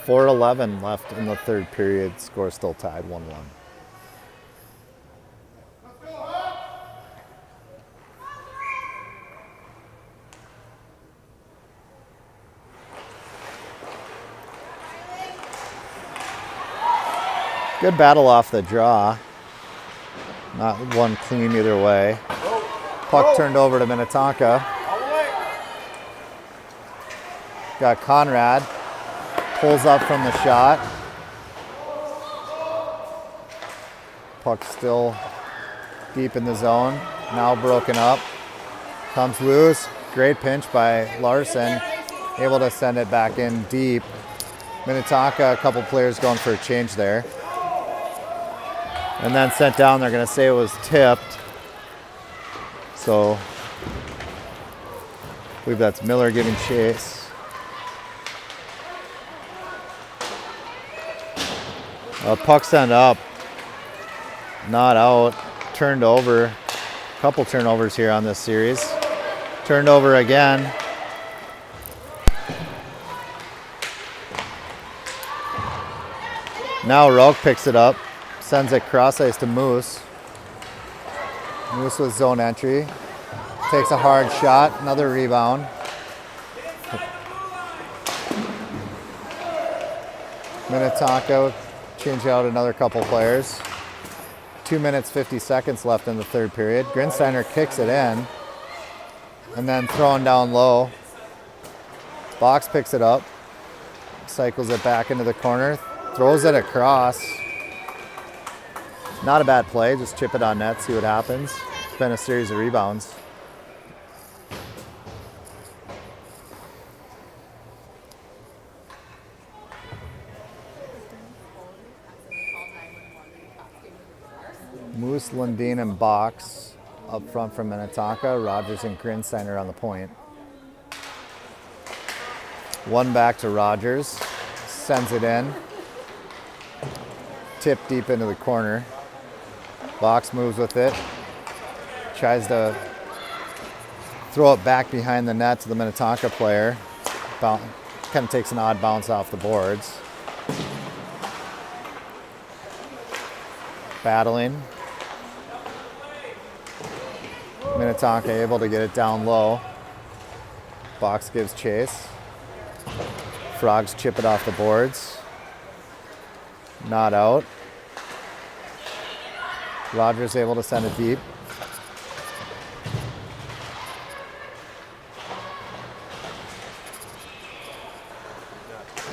.4:11 left in the third period. Score still tied 1-1. Good battle off the draw. Not one clean either way. Puck turned over to Minnetonka. Got Conrad. Pulls up from the shot. Puck still deep in the zone. Now broken up. Comes loose. Great pinch by Larson. Able to send it back in deep. Minnetonka, a couple players going for a change there. And then sent down, they're going to say it was tipped. So, I believe that's Miller giving chase. Puck sent up, not out, turned over. A couple turnovers here on this series. Turned over again. Now Rauch picks it up. Sends it cross ice to Moose. Moose with zone entry. Takes a hard shot. Another rebound. Minnetonka change out another couple players. 2 minutes, 50 seconds left in the third period. Grinsteiner kicks it in. And then thrown down low. Box picks it up. Cycles it back into the corner. Throws it across. Not a bad play, just chip it on net, see what happens. It's been a series of rebounds. Moose, Lundin, and Box up front from Minnetonka. Rogers and Grinsteiner on the point. One back to Rogers. Sends it in. Tip deep into the corner. Box moves with it. Tries to throw it back behind the net to the Minnetonka player. Kind of takes an odd bounce off the boards. Battling. Minnetonka able to get it down low. Box gives chase. Frogs chip it off the boards. Not out. Rogers able to send it deep.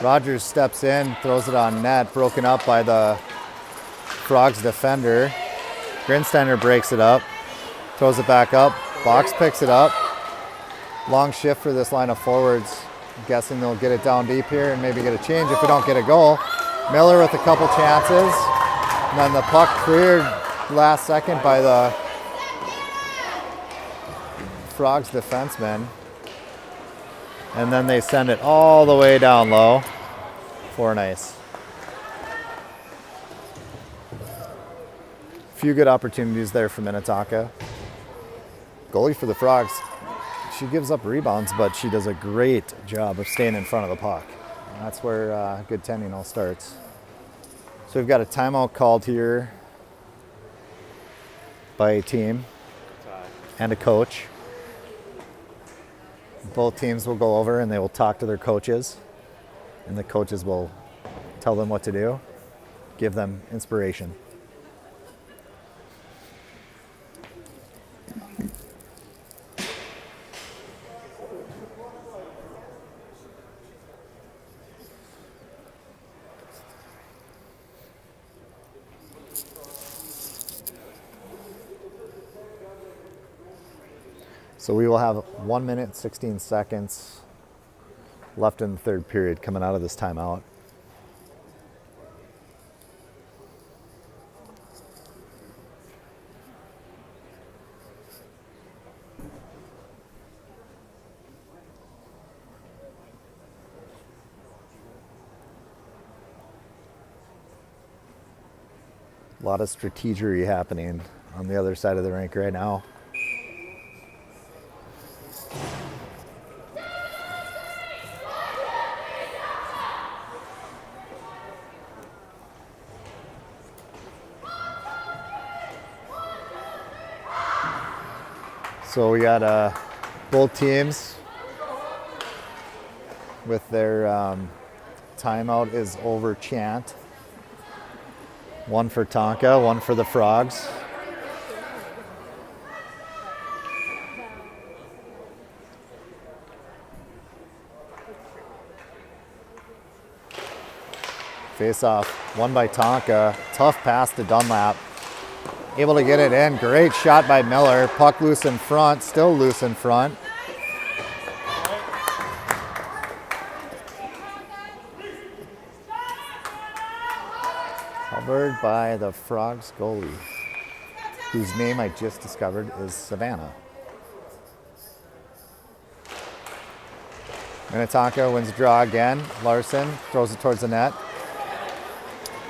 Rogers steps in, throws it on net, broken up by the Frogs defender. Grinsteiner breaks it up, throws it back up. Box picks it up. Long shift for this line of forwards. I'm guessing they'll get it down deep here and maybe get a change if we don't get a goal. Miller with a couple chances. And then the puck cleared last second by the Frogs defenseman. And then they send it all the way down low for an ice. Few good opportunities there for Minnetonka. Goalie for the Frogs, she gives up rebounds, but she does a great job of staying in front of the puck. And that's where good tending all starts. So we've got a timeout called here by a team and a coach. Both teams will go over and they will talk to their coaches, and the coaches will tell them what to do, give them inspiration. So we will have 1 minute, 16 seconds left in the third period coming out of this timeout. A lot of strategery happening on the other side of the rink right now. So we got both teams with their timeout is over chant. One for Tonka, one for the Frogs. Face off, won by Tonka. Tough pass to Dunlap. Able to get it in. Great shot by Miller. Puck loose in front. Still loose in front. Covered by the Frogs goalie, whose name I just discovered is Savannah. Minnetonka wins the draw again. Larson throws it towards the net.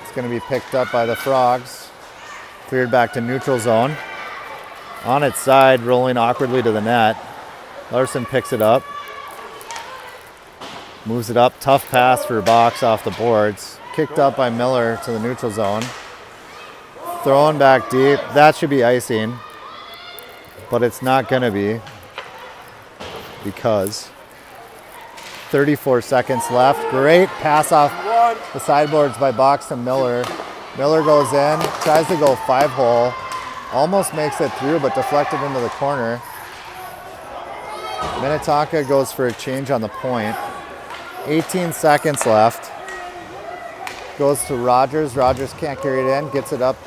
It's going to be picked up by the Frogs. Cleared back to neutral zone. On its side, rolling awkwardly to the net. Larson picks it up. Moves it up. Tough pass for Box off the boards. Kicked up by Miller to the neutral zone. Throwing back deep. That should be icing. But it's not going to be, because 34 seconds left. Great pass off the sideboards by Box to Miller. Miller goes in, tries to go 5-hole, almost makes it through, but deflected into the corner. Minnetonka goes for a change on the point. 18 seconds left. Goes to Rogers. Rogers can't carry it in, gets it up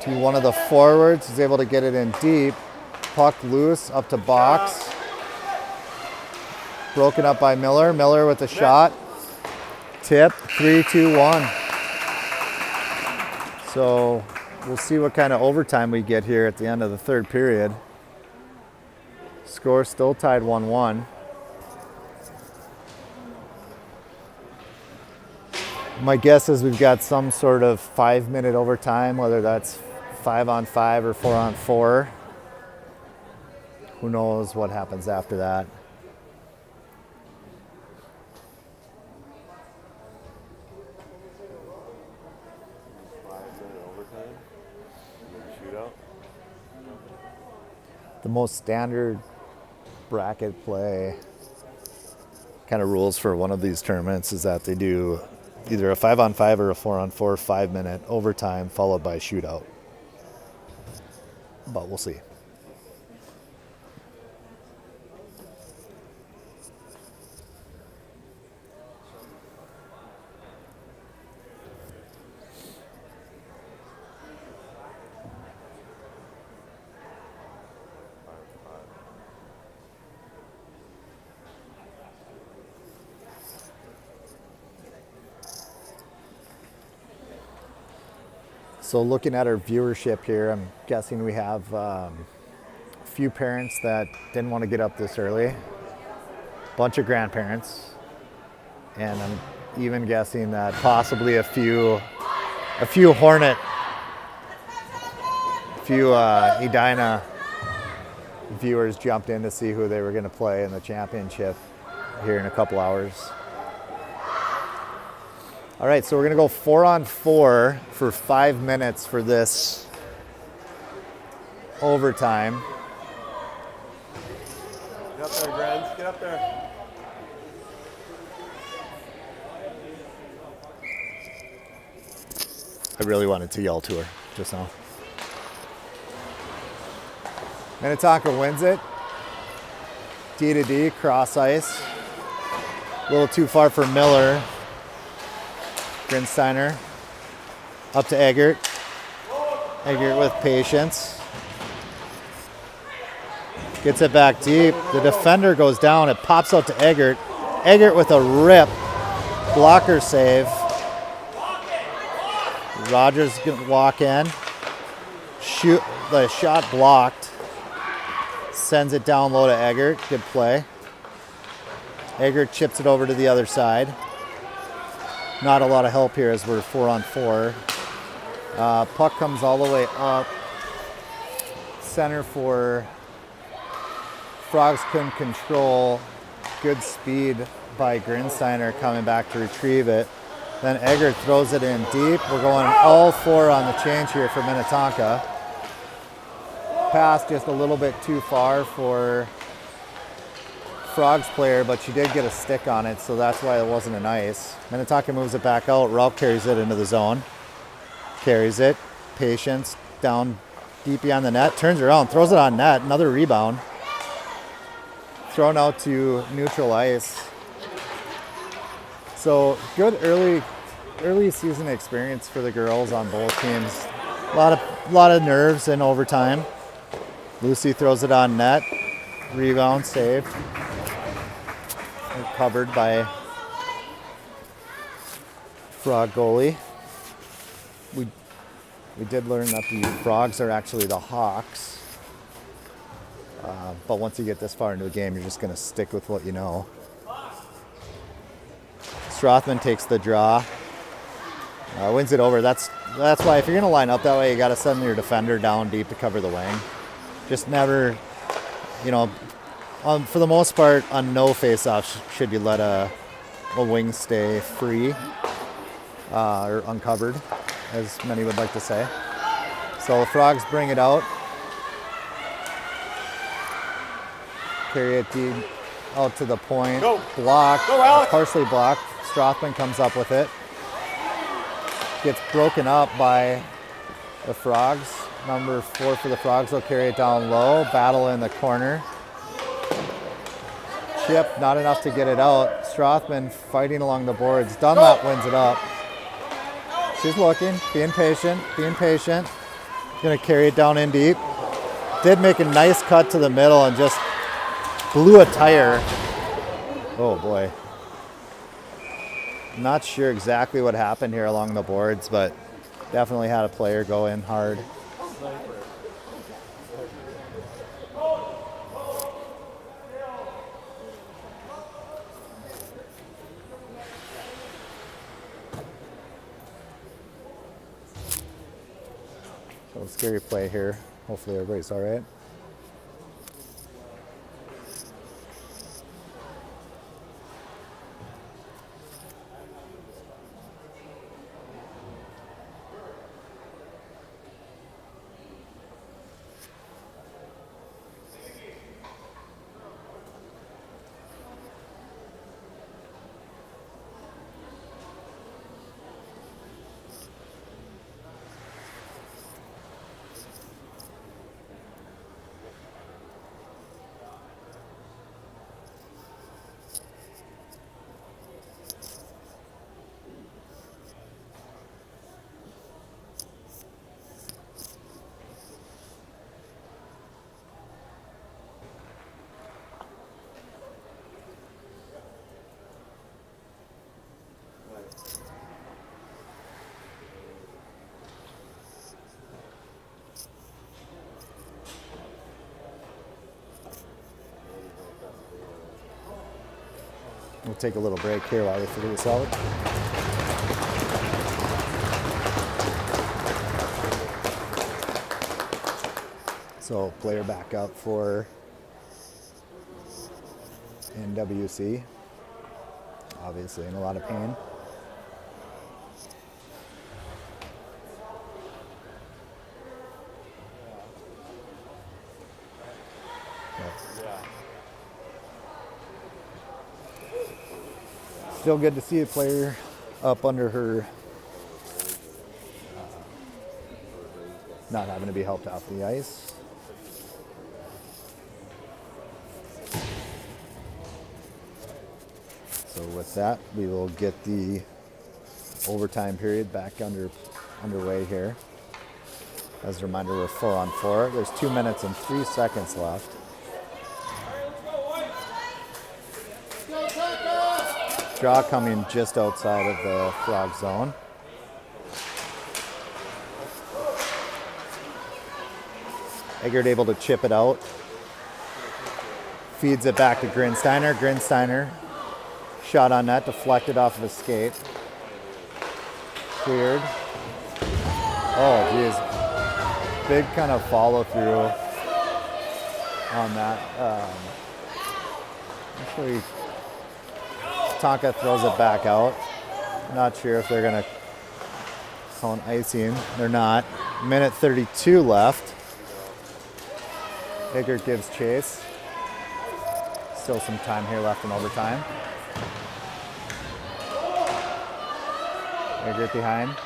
to one of the forwards. He's able to get it in deep. Puck loose, up to Box. Broken up by Miller. Miller with the shot. Tip, 3-2-1. So we'll see what kind of overtime we get here at the end of the third period. Score still tied 1-1. My guess is we've got some sort of 5-minute overtime, whether that's 5-on-5 or 4-on-4. Who knows what happens after that. Shootout. The most standard bracket play kind of rules for one of these tournaments is that they do either a 5-on-5 or a 4-on-4 5-minute overtime followed by a shootout. But we'll see. So looking at our viewership here, I'm guessing we have a few parents that didn't want to get up this early, bunch of grandparents, and I'm even guessing that possibly a few Edina viewers jumped in to see who they were going to play in the championship here in a couple hours. All right, so we're gonna go 4-on-4 for 5 minutes for this overtime. Get up there, Grens. Get up there. I really wanted to yell to her just now. Minnetonka wins it. D to D, cross ice. A little too far for Miller. Grinsteiner up to Eggert. Eggert with patience. Gets it back deep. The defender goes down. It pops out to Eggert. Eggert with a rip. Blocker save. Rogers gonna walk in. Shoot. The shot blocked. Sends it down low to Eggert. Good play. Eggert chips it over to the other side. Not a lot of help here as we're 4-on-4. Puck comes all the way up. Center for Frogs couldn't control. Good speed by Grinsteiner coming back to retrieve it. Then Eggert throws it in deep. We're going all 4 on the change here for Minnetonka. Pass just a little bit too far for Frogs player, but she did get a stick on it, so that's why it wasn't an ice. Minnetonka moves it back out. Ralph carries it into the zone. Carries it. Patience. Down deep beyond the net. Turns around. Throws it on net. Another rebound. Thrown out to neutral ice. So good early season experience for the girls on both teams. A lot of nerves in overtime. Lucy throws it on net. Rebound saved. Covered by Frog goalie. We did learn that the Frogs are actually the Hawks. But once you get this far into a game, you're just going to stick with what you know. Strothman takes the draw. Wins it over. That's why if you're going to line up that way, you got to send your defender down deep to cover the wing. Just never, for the most part, on no face-offs should you let a wing stay free or uncovered, as many would like to say. So the Frogs bring it out. Carry it deep out to the point. Go. Blocked. Go, Alex. Partially blocked. Strothman comes up with it. Gets broken up by the Frogs. Number 4 for the Frogs will carry it down low. Battle in the corner. Chip, not enough to get it out. Strothman fighting along the boards. Dunlap wins it up. She's looking, being patient. Gonna carry it down in deep. Did make a nice cut to the middle and just blew a tire. Oh boy. Not sure exactly what happened here along the boards, but Definitely had a player go in hard. So scary play here. Hopefully everybody's all right. We'll take a little break here while we figure this out. So player back up for NWC. Obviously in a lot of pain. Still good to see a player up under her, not having to be helped off the ice. So with that, we will get the overtime period back underway here. As a reminder, we're 4-on-4. There's 2 minutes and 3 seconds left. Draw coming just outside of the frog zone. Eggert able to chip it out. Feeds it back to Grinsteiner. Grinsteiner, shot on net, deflected off of his skate. Cleared. Oh, geez. Big kind of follow through on that. Actually, Tonka throws it back out. Not sure if they're going to call an icing. They're not. Minute 32 left. Eggert gives chase. Still some time here left in overtime. Eggert behind.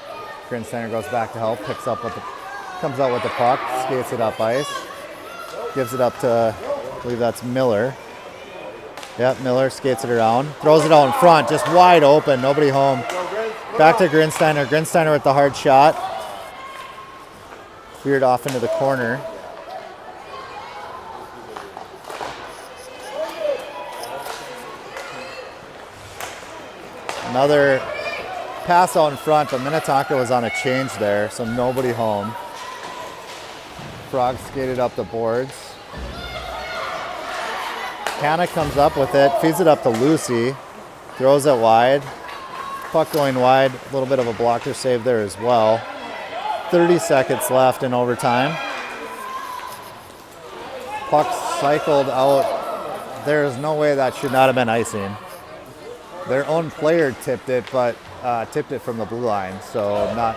Grinsteiner goes back to help. Comes out with the puck. Skates it up ice. Gives it up to, I believe that's Miller. Yep, Miller skates it around. Throws it out in front, just wide open, nobody home. Back to Grinsteiner. Grinsteiner with the hard shot. Cleared off into the corner. Another pass out in front, but Minnetonka was on a change there, so nobody home. Frog skated up the boards. Hanna comes up with it, feeds it up to Lucy, throws it wide. Puck going wide, a little bit of a blocker save there as well. 30 seconds left in overtime. Puck cycled out. There is no way that should not have been icing. Their own player tipped it, but tipped it from the blue line, so I'm not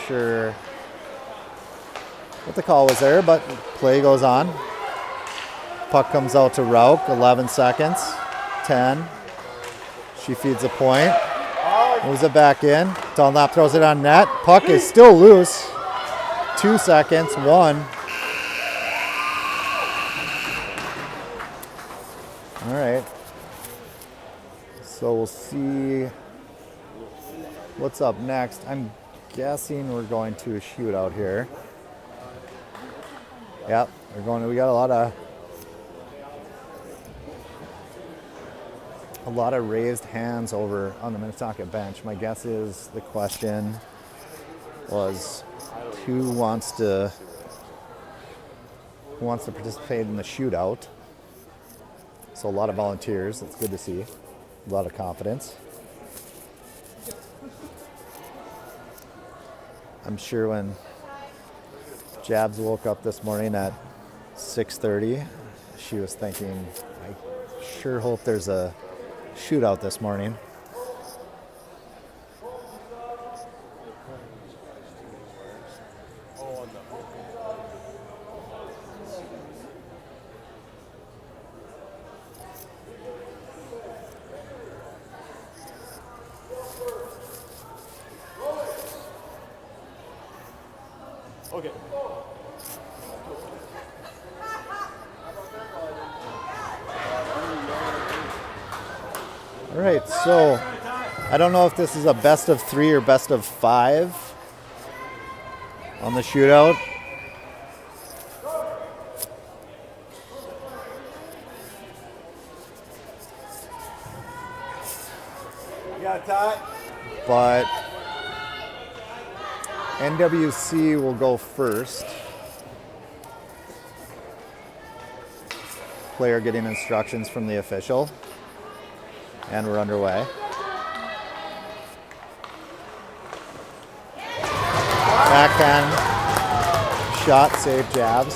sure what the call was there, but play goes on. Puck comes out to Rauk, 11 seconds, 10. She feeds a point, moves it back in. Dunlap throws it on net. Puck is still loose. 2 seconds, 1. All right. So we'll see what's up next. I'm guessing we're going to a shootout here. Yep, we got a lot of raised hands over on the Minnetonka bench. My guess is the question was who wants to participate in the shootout. So a lot of volunteers. That's good to see. A lot of confidence. I'm sure when Jabs woke up this morning at 6:30, she was thinking, I sure hope there's a shootout this morning. Okay. All right, so I don't know if this is a best of 3 or best of 5 on the shootout. You got it, Todd? But NWC will go first. Player getting instructions from the official. And we're underway. Backhand shot, save Jabs.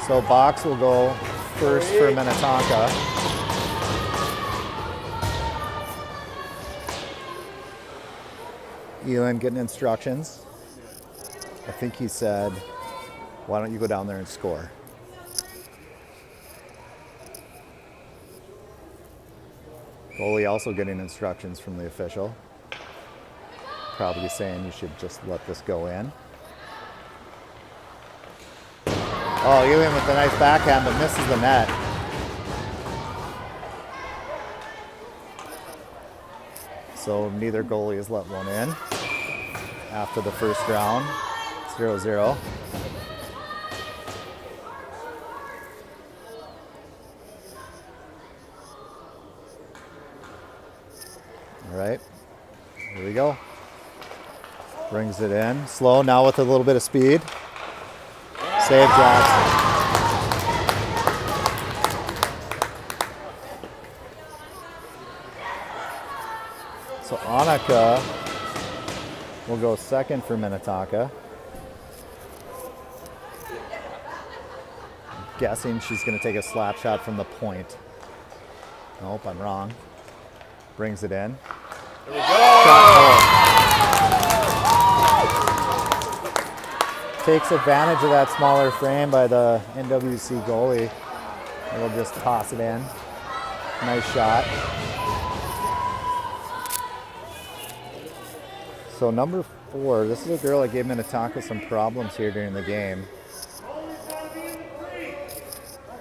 So box will go first for Minnetonka. Ewan getting instructions. I think he said, why don't you go down there and score? Goalie also getting instructions from the official. Probably saying you should just let this go in. Oh, Ewan with a nice backhand, but misses the net. So neither goalie has let one in after the first round. 0-0. All right, here we go. Brings it in. Slow, now with a little bit of speed. Save Jackson. So Annika will go second for Minnetonka. I'm guessing she's going to take a slap shot from the point. Nope, I'm wrong. Brings it in. There we go. Takes advantage of that smaller frame by the NWC goalie. He'll just toss it in. Nice shot. So number 4, this is a girl that gave Minnetonka some problems here during the game.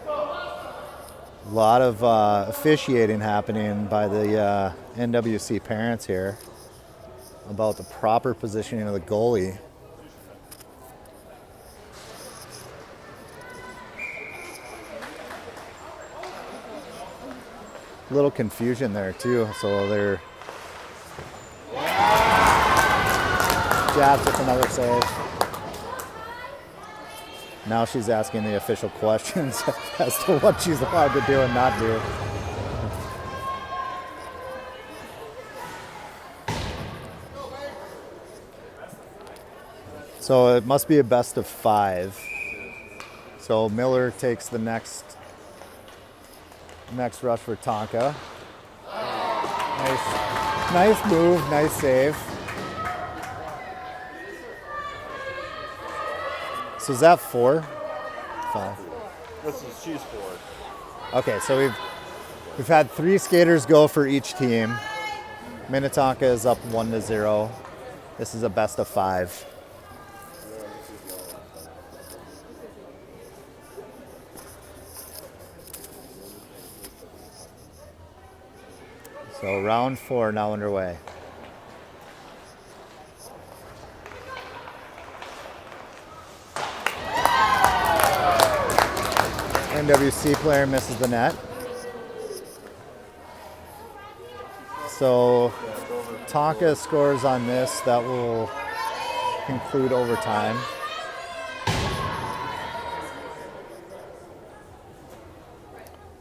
A lot of officiating happening by the NWC parents here about the proper positioning of the goalie. Little confusion there too, so they're Jabs with another save. Now she's asking the official questions as to what she's allowed to do and not do. So it must be a best of 5. So Miller takes the next rush for Tonka. Nice move, nice save. So is that 4? 5. She's 4. Okay, so we've had 3 skaters go for each team. Minnetonka is up 1-0. This is a best of 5. So round 4 now underway. NWC player misses the net. So Tonka scores on this, that will conclude overtime.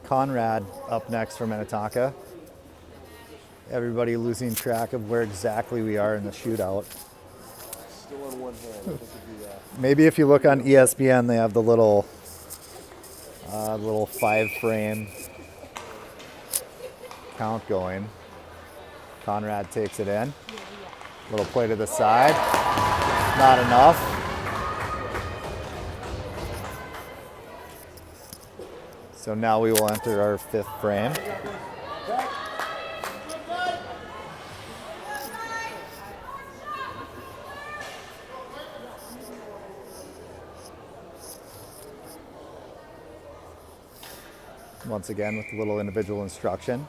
Conrad up next for Minnetonka. Everybody losing track of where exactly we are in the shootout. Still in one hand. I think it'd be, Maybe if you look on ESPN, they have the little 5-frame count going. Conrad takes it in. Little play to the side. Not enough. So now we will enter our 5th frame. Once again with a little individual instruction.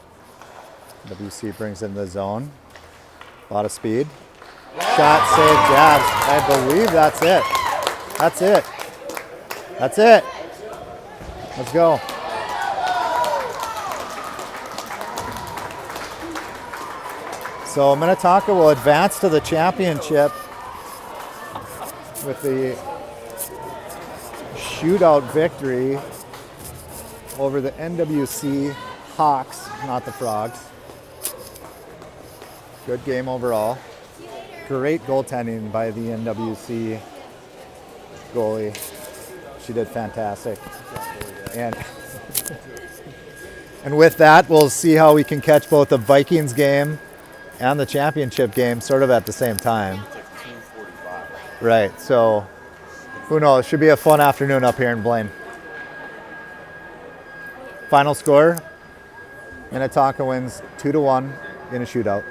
WC brings in the zone. A lot of speed. Shot, save, jabs. I believe that's it. That's it. That's it. Let's go. So Minnetonka will advance to the championship with the shootout victory over the NWC Hawks, not the Frogs. Good game overall. Great goaltending by the NWC goalie. She did fantastic. And with that, we'll see how we can catch both the Vikings game and the championship game sort of at the same time. it's like 2:45. Right, so who knows? Should be a fun afternoon up here in Blaine. Final score, Minnetonka wins 2-1 in a shootout.